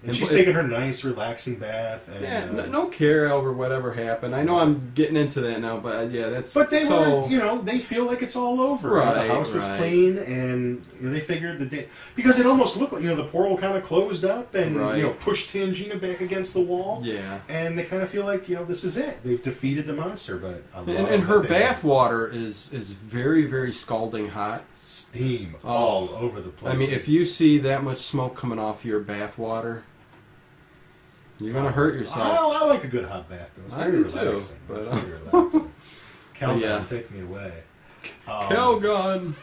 And she's taking her nice, relaxing bath. And, yeah, no care over whatever happened. I know I'm getting into that now, but yeah, that's. But they were, they feel like it's all over. Right, the house was clean, and they figured the day because it almost looked like the portal kind of closed up and pushed Tangina back against the wall. Yeah, and they kind of feel like this is it. They've defeated the monster. But and her bath water is very, very scalding hot. Steam all over the place. I mean, if you see that much smoke coming off your bath water, you're gonna hurt yourself. I like a good hot bath. Though. It's very relaxing. Too, but, very relaxing. Calgon, take me away. Calgon.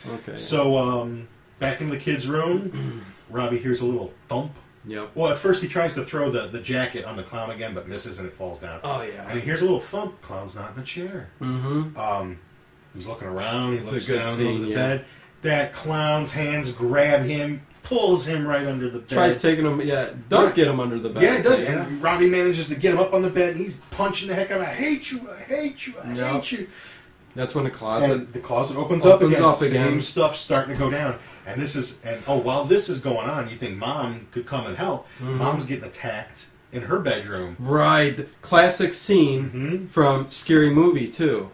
Okay. So back in the kids' room, Robbie hears a little thump. Yep. Well, at first he tries to throw the jacket on the clown again, but misses and it falls down. Oh yeah. And he hears a little thump. Clown's not in the chair. Mm-hmm. He's looking around. He looks down scene, over the bed. That clown's hands grab him, pulls him right under the bed. Tries taking him. Yeah, does get him under the bed. Yeah, it does. Yeah. And Robbie manages to get him up on the bed, and he's punching the heck out of him. I hate you. I hate you. I hate you. That's when the closet. And the closet opens up again. Same stuff starting to go down. And while this is going on, you think Mom could come and help. Mm-hmm. Mom's getting attacked in her bedroom. Right. The classic scene from Scary Movie, too,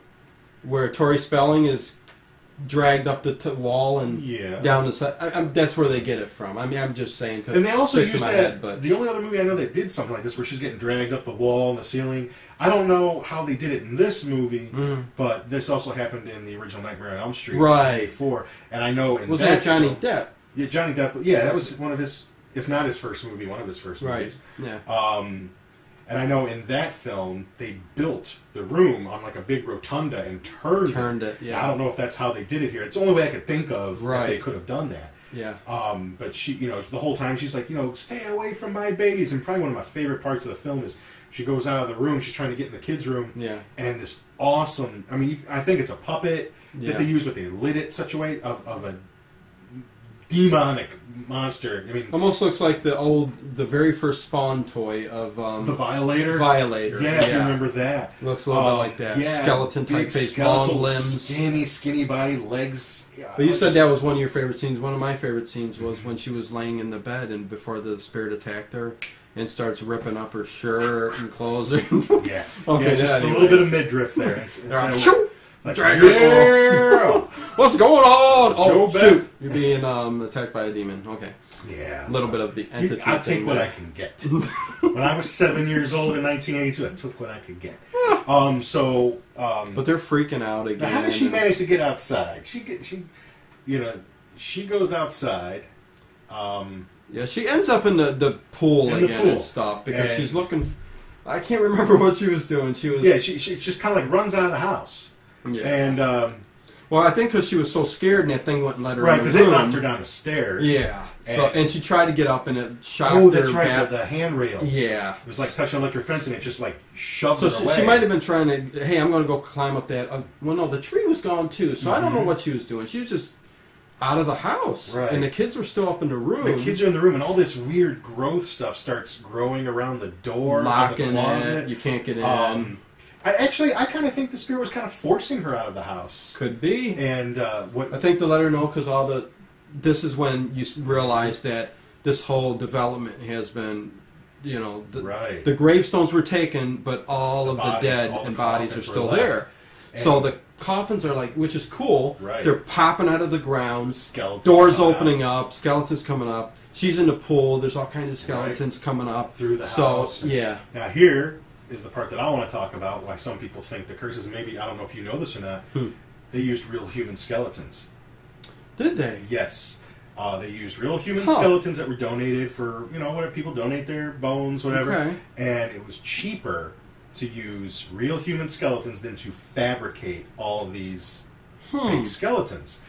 where Tori Spelling is dragged up the wall and down the side. That's where they get it from. I mean, I'm just saying. And they also use that. The only other movie I know that did something like this, where she's getting dragged up the wall and the ceiling. I don't know how they did it in this movie, but this also happened in the original Nightmare on Elm Street before. And I know in that Johnny Depp? Yeah, Johnny Depp. Yeah, that was one of his, if not his first movie, one of his first movies. Yeah. And I know in that film, they built the room on like a big rotunda and turned it. Yeah. I don't know if that's how they did it here. It's the only way I could think of that they could have done that. Yeah. But she, the whole time she's like, stay away from my babies. And probably one of my favorite parts of the film is she goes out of the room. She's trying to get in the kids' room. Yeah. And this awesome, I think it's a puppet that they use, but they lit it such a way of a demonic monster. I mean, almost looks like the very first Spawn toy of the Violator. Yeah, if you remember that. Looks a little bit like that. Yeah, skeleton type face, long limbs, skinny body, legs. Yeah, but you said that was one of your favorite scenes. One of my favorite scenes was when she was laying in the bed and before the spirit attacked her and starts ripping up her shirt and clothes. Yeah. Okay. Just a little bit of midriff there. Like, what's going on? Oh, shoot. You're being attacked by a demon. Okay. Yeah. A little bit of the entity. I'll take what I can get. When I was 7 years old in 1982, I took what I could get. But they're freaking out again. How does she manage to get outside? She goes outside. Yeah, she ends up in the pool again and stuff because she's looking. I can't remember what she was doing. She was. Yeah, she just kind of like runs out of the house. Yeah. And well, I think because she was so scared and that thing wouldn't let her. Right, because it knocked her down the stairs. Yeah. And she tried to get up and it shot. Oh, that's right. The handrails. Yeah. It was like touching electric fence and it just like shoved her away. She might have been trying to. Hey, I'm going to go climb up that. Well, no, the tree was gone too. So I don't know what she was doing. She was just out of the house. Right. And the kids were still up in the room. The kids are in the room, and all this weird growth stuff starts growing around the door, locking of the closet. It. You can't get in. I kind of think the spirit was kind of forcing her out of the house. Could be. And I think to let her know because this is when you realize that this whole development has been, the gravestones were taken, but all of the dead and bodies are still there. So the coffins are which is cool. Right. They're popping out of the ground. Skeletons doors opening up. Skeletons coming up. She's in the pool. There's all kinds of skeletons coming up through the house. So yeah. Now here is the part that I want to talk about. Why some people think the curses. Maybe I don't know if you know this or not. They used real human skeletons. Did they? Yes. They used real human skeletons that were donated for whatever people donate their bones, whatever. Okay. And it was cheaper to use real human skeletons than to fabricate all of these fake skeletons.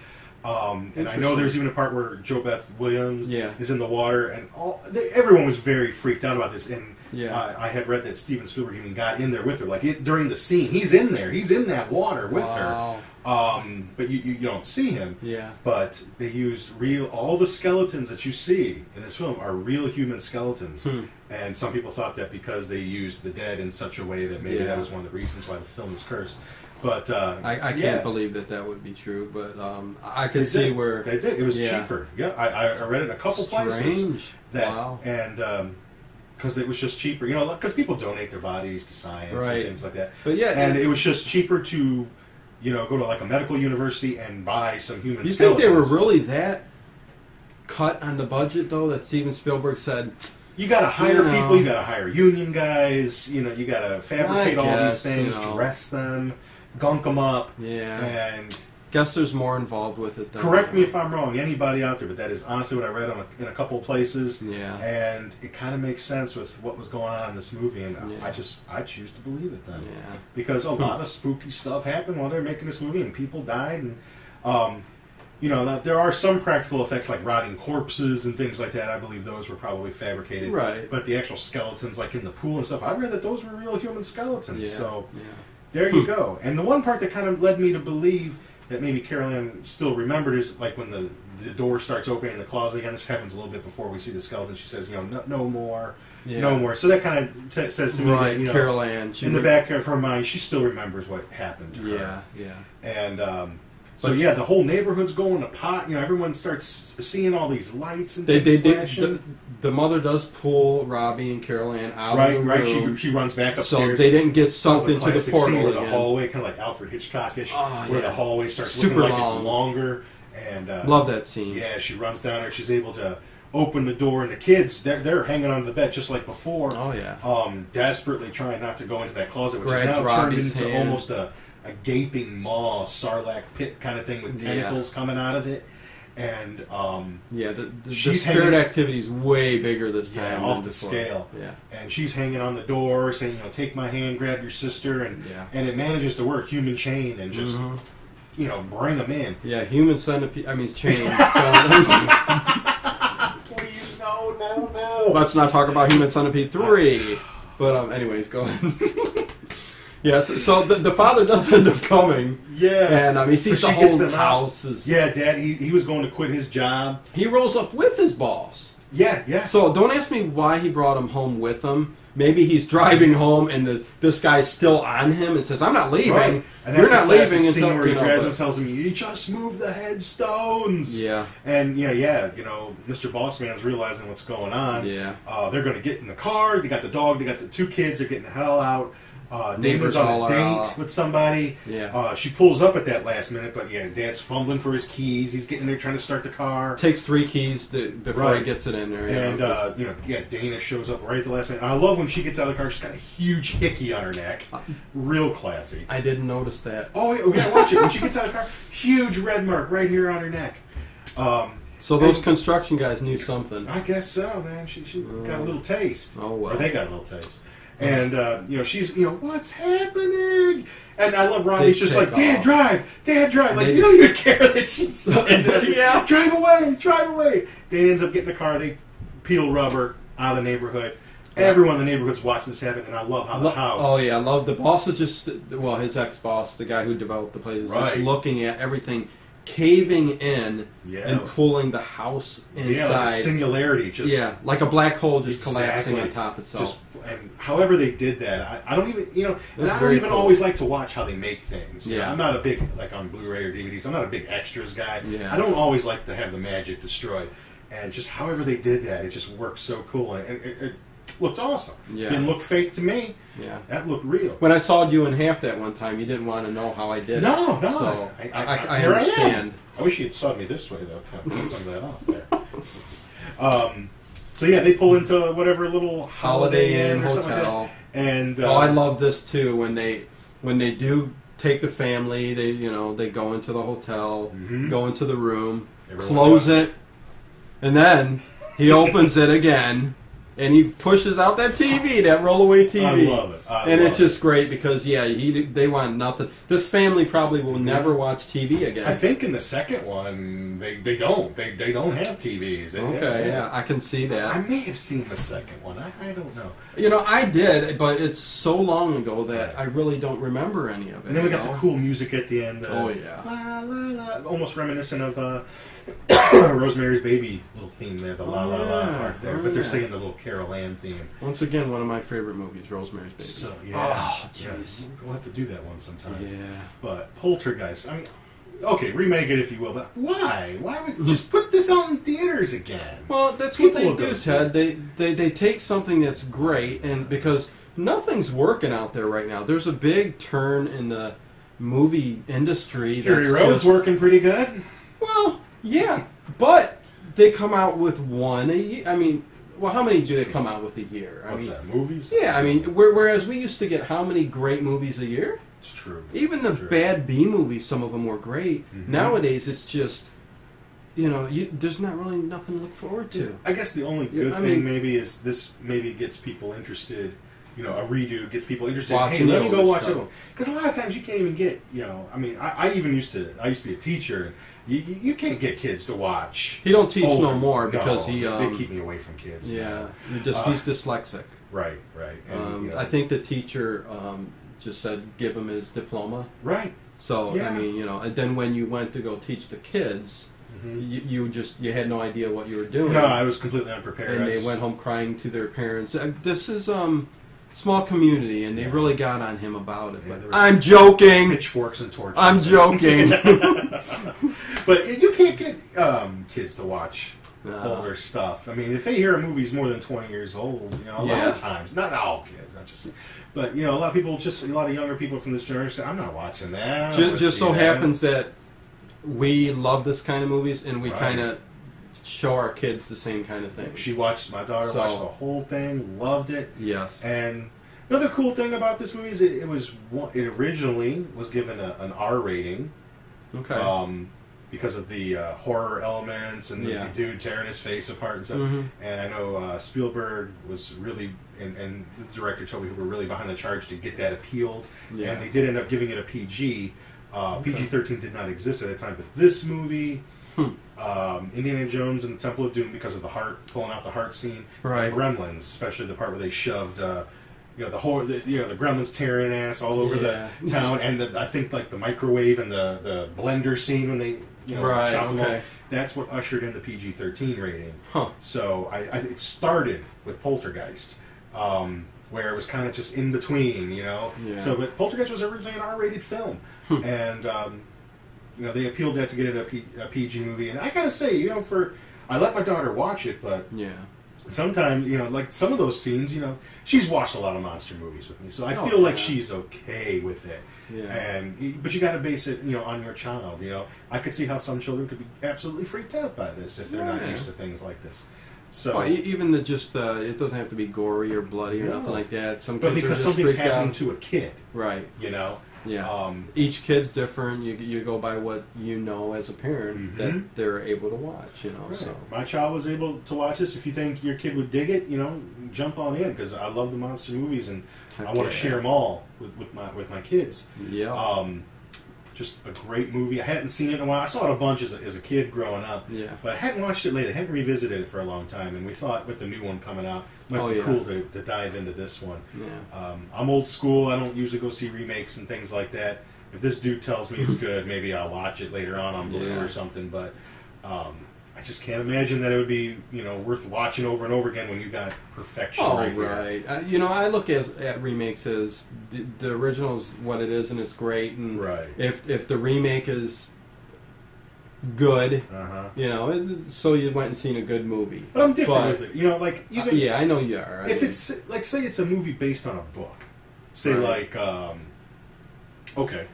And I know there's even a part where Jo Beth Williams is in the water, and everyone was very freaked out about this. And I had read that Steven Spielberg even got in there with her, during the scene. He's in there. He's in that water with her. But you don't see him. Yeah. But they used all the skeletons that you see in this film are real human skeletons. And some people thought that because they used the dead in such a way that maybe that was one of the reasons why the film is cursed. But I can't believe that would be true, but I could see where they did. It was cheaper. Yeah, I read it in a couple places. Wow. And because it was just cheaper, because people donate their bodies to science and things like that. But and it was just cheaper to, go to like a medical university and buy some human skeletons. You think they were really that cut on the budget though? That Steven Spielberg said. You got to hire people. You got to hire union guys. You got to fabricate all these things, dress them, gunk them up. Yeah. And guess there's more involved with it. Correct me if I'm wrong. Anybody out there, but that is honestly what I read in a couple of places. Yeah. And it kind of makes sense with what was going on in this movie, and I choose to believe it then. Yeah. Because a lot of spooky stuff happened while they were making this movie, and people died, and there are some practical effects like rotting corpses and things like that. I believe those were probably fabricated. Right. But the actual skeletons, like in the pool and stuff, I read that those were real human skeletons. Yeah. So there you go. And the one part that kind of led me to believe that maybe Carol Ann still remembered is like when the door starts opening in the closet again. This happens a little bit before we see the skeleton. She says, no more. Yeah. No more. So that kind of says to me that, Carol Ann, in the back of her mind, she still remembers what happened to her. Yeah. And the whole neighborhood's going to pot. Everyone starts seeing all these lights and things flashing. The mother does pull Robbie and Carol Ann out of the room. Right, she runs back upstairs. So they didn't get sucked into the portal scene where again. the hallway, kind of like Alfred Hitchcock-ish, where the hallway starts looking like it's longer. And love that scene. Yeah, she runs down there. She's able to open the door, and the kids, they're hanging on the bed just like before. Oh, yeah. Desperately trying not to go into that closet, which Grabs is now Robbie's turned into hand. almost a gaping maw, sarlacc pit kind of thing with tentacles coming out of it. And the spirit activity is way bigger this time. Yeah, off the scale. Yeah. And she's hanging on the door saying, take my hand, grab your sister, and it manages to work, human chain, and just bring them in. Yeah, human centipede. I mean, chain. Please, no. Let's not talk about Human Centipede 3. But anyways, go ahead. Yes, so the father does end up coming. Yeah. And he sees the whole house. Dad, he was going to quit his job. He rolls up with his boss. Yeah. So don't ask me why he brought him home with him. Maybe he's driving home and this guy's still on him and says, I'm not leaving. Right. And you're not leaving until until he grabs him and tells him, you just move the headstones. Yeah. And Mr. Bossman's realizing what's going on. Yeah. They're going to get in the car. They got the dog. They got the 2 kids. They're getting the hell out. Neighbor's on a date with somebody. Yeah. She pulls up at that last minute, but Dad's fumbling for his keys. He's getting there trying to start the car. Takes 3 keys before he gets it in there. And Dana shows up right at the last minute. And I love when she gets out of the car. She's got a huge hickey on her neck. Real classy. I didn't notice that. Oh yeah, watch it. When she gets out of the car, huge red mark right here on her neck. So those construction guys knew something. I guess so, man. She got a little taste. Oh well. Or they got a little taste. And she's what's happening? And I love Ronnie's just like, Dad drive. Like you don't even care that she's drive away. Dad ends up getting the car. They peel rubber out of the neighborhood. Everyone in the neighborhood's watching this happen, and I love how the house. Oh yeah, I love the boss is just his ex-boss, the guy who developed the place, is just looking at everything caving in and pulling the house inside. Yeah, like a singularity. Like a black hole just collapsing on top itself. And however they did that, I don't even, and I don't even always like to watch how they make things. I'm not a big, like on Blu-ray or DVDs, I'm not a big extras guy. I don't always like to have the magic destroyed. And just however they did that, it just worked so cool. And it looked awesome. Didn't look fake to me. That looked real. When I saw you in half that one time, you didn't want to know how I did it. No. So I understand. I wish you had sawed me this way, though. Kind of put some of that off there. So they pull into whatever little Holiday Inn or something hotel. Like that. And I love this too. When they do take the family, they go into the hotel, go into the room, close it, and then he opens it again. and he pushes out that TV, that rollaway TV. I love it. And it's just great because, yeah, they want nothing. This family probably will never watch TV again. I think in the second one, they don't. They don't have TVs. Okay, yeah, I can see that. I may have seen the second one. I don't know. You know, I did, but it's so long ago that I really don't remember any of it. And then we got the cool music at the end. Oh, yeah. La, la, la, almost reminiscent of Rosemary's Baby little theme there, the la la la part there. But they're singing the little Carol Ann theme. Once again, one of my favorite movies, Rosemary's Baby. So, yeah. Oh, jeez. Yeah, we'll have to do that one sometime. Yeah. But Poltergeist, I mean, okay, remake it if you will, but why? Why would just put this out in theaters again? Well, that's what they do, Ted. They take something that's great, and because nothing's working out there right now. There's a big turn in the movie industry. Fury Road's working pretty good. Well, yeah, but they come out with one a year. I mean, well, how many do they come out with a year? What's that, movies? Yeah, I mean, whereas we used to get how many great movies a year? It's true. Even the bad B movies, some of them were great. Mm-hmm. Nowadays, it's just, you know, there's not really nothing to look forward to. I guess the only good thing maybe is this maybe gets people interested. You know, a redo gets people interested. Hey, let me go watch that one. Because a lot of times you can't even get, you know, I mean, I used to be a teacher, and you can't get kids to watch. He don't teach no more because they keep me away from kids. Yeah, he's dyslexic. Right. And, you know, I think the teacher just said give him his diploma. Right. So, I mean, you know, and then when you went to go teach the kids, you had no idea what you were doing. No, I was completely unprepared. And they went home crying to their parents. This is small community, and they really got on him about it. But I'm joking. Pitchforks and torches. I'm joking. But you can't get kids to watch older stuff. I mean, if they hear a movie's more than 20 years old, you know, a lot of times, not all kids, not just, but you know, a lot of younger people from this generation say, I'm not watching that. Just so happens that we love this kind of movies, and we kind of show our kids the same kind of thing. My daughter watched the whole thing, loved it. Yes. And another cool thing about this movie is it originally was given an R rating. Okay. Because of the horror elements and the dude tearing his face apart and stuff. Mm-hmm. And I know Spielberg was really, and the director Toby who were really behind the charge to get that appealed. Yeah. And they did end up giving it a PG. PG-13 did not exist at the time, but this movie, Indiana Jones and the Temple of Doom, because of the heart, pulling out the heart scene, right. Gremlins, especially the part where they shoved, the Gremlins tearing ass all over the town, and I think like the microwave and the blender scene when they chop them all. That's what ushered in the PG-13 rating. Huh. So it started with Poltergeist. Where it was kind of just in between, you know. Yeah. So, but Poltergeist was originally an R-rated film, and they appealed that to get it a PG movie. And I gotta say, you know, I let my daughter watch it, but sometimes, you know, like some of those scenes, you know, she's watched a lot of monster movies with me, so I feel like she's okay with it. Yeah. But you got to base it, you know, on your child. You know, I could see how some children could be absolutely freaked out by this if they're not used to things like this. So even it doesn't have to be gory or bloody or nothing like that. But because something's happening to a kid, right? You know, each kid's different. You go by what you know as a parent that they're able to watch. You know, so my child was able to watch this. If you think your kid would dig it, you know, jump on in because I love the monster movies and I want to share them all with my kids. Yeah. Just a great movie. I hadn't seen it in a while. I saw it a bunch as a kid growing up. Yeah. But I hadn't watched it lately. I hadn't revisited it for a long time. And we thought with the new one coming out, it might be cool to dive into this one. Yeah. I'm old school. I don't usually go see remakes and things like that. If this dude tells me it's good, maybe I'll watch it later on Blu-ray or something. But I just can't imagine that it would be, you know, worth watching over and over again when you got perfection right here. You know, I look at remakes as the original is what it is and it's great. And if the remake is good, you know, so you went and seen a good movie. But I'm different with it. You know, like even I know you are. If it's like, say it's a movie based on a book, say like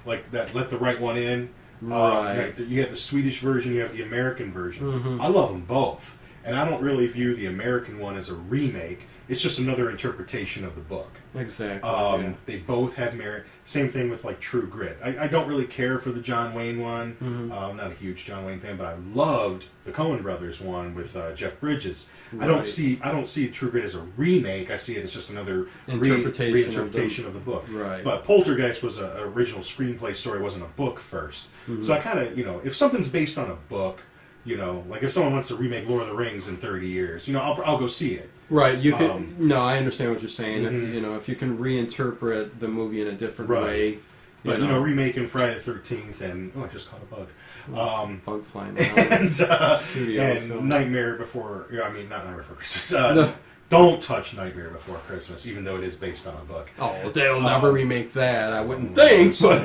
like that, Let the Right One In. You have the Swedish version, you have the American version. I love them both. And I don't really view the American one as a remake. It's just another interpretation of the book. Exactly. They both have merit. Same thing with like True Grit. I don't really care for the John Wayne one. I'm not a huge John Wayne fan, but I loved the Coen Brothers one with Jeff Bridges. Right. I don't see True Grit as a remake. I see it as just another reinterpretation of the book. Right. But Poltergeist was an original screenplay story. It wasn't a book first. So I kind of, if something's based on a book, like if someone wants to remake Lord of the Rings in 30 years, I'll go see it. Right. You can. No, I understand what you're saying. If you can reinterpret the movie in a different way. But remaking Friday the 13th and I just caught a bug. Bug flying around. and Nightmare Before. Not Nightmare Before Christmas. Don't touch Nightmare Before Christmas, even though it is based on a book. Oh, they'll never remake that. I wouldn't think. But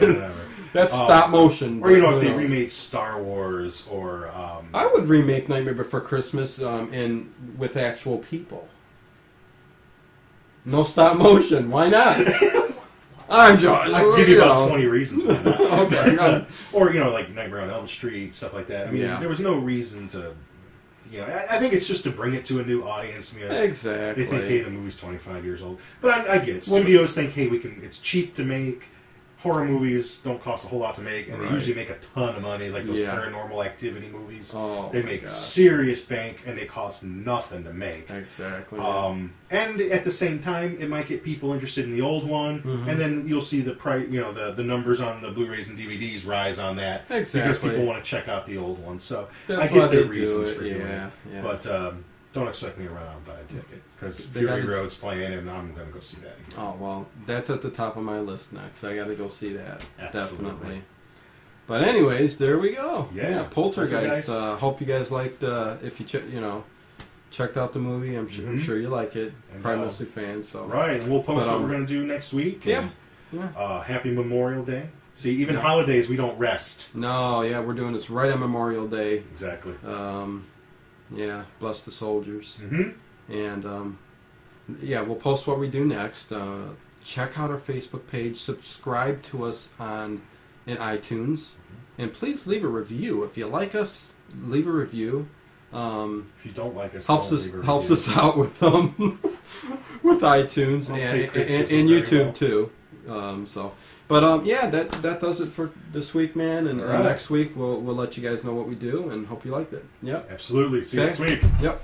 that's stop motion. Or if they remade Star Wars or. I would remake Nightmare Before Christmas with actual people. No stop motion. Why not? I'm John. I'll give you about 20 reasons why not. Okay. Or, like Nightmare on Elm Street, stuff like that. I mean, there was no reason to... I think it's just to bring it to a new audience. Exactly. They think, hey, the movie's 25 years old. But I get it. Studios think, hey, it's cheap to make. Horror movies don't cost a whole lot to make, and they usually make a ton of money, like those Paranormal Activity movies. Oh, they make serious bank, and they cost nothing to make. Exactly. And at the same time, it might get people interested in the old one, and then you'll see the price, the numbers on the Blu-rays and DVDs rise on that because people want to check out the old one. So I get their reasons for doing it. But don't expect me to run out and buy a ticket because Fury Road's playing, and I'm going to go see that again. Oh, well, that's at the top of my list next. I got to go see that. Absolutely. Definitely. But anyways, there we go. Yeah, Poltergeist. Hope you guys liked. If you checked out the movie, I'm sure you like it. And, probably mostly fans. So right, and we'll post what we're going to do next week. Yeah. Happy Memorial Day. See, even holidays we don't rest. No, we're doing this right on Memorial Day. Exactly. Bless the soldiers. And we'll post what we do next. Check out our Facebook page. Subscribe to us in iTunes, and please leave a review. If you like us, leave a review. If you don't like us, helps us out with with iTunes and YouTube too. That does it for this week, man. And next week we'll let you guys know what we do, and hope you liked it. Yep. Absolutely. See you next week. Yep.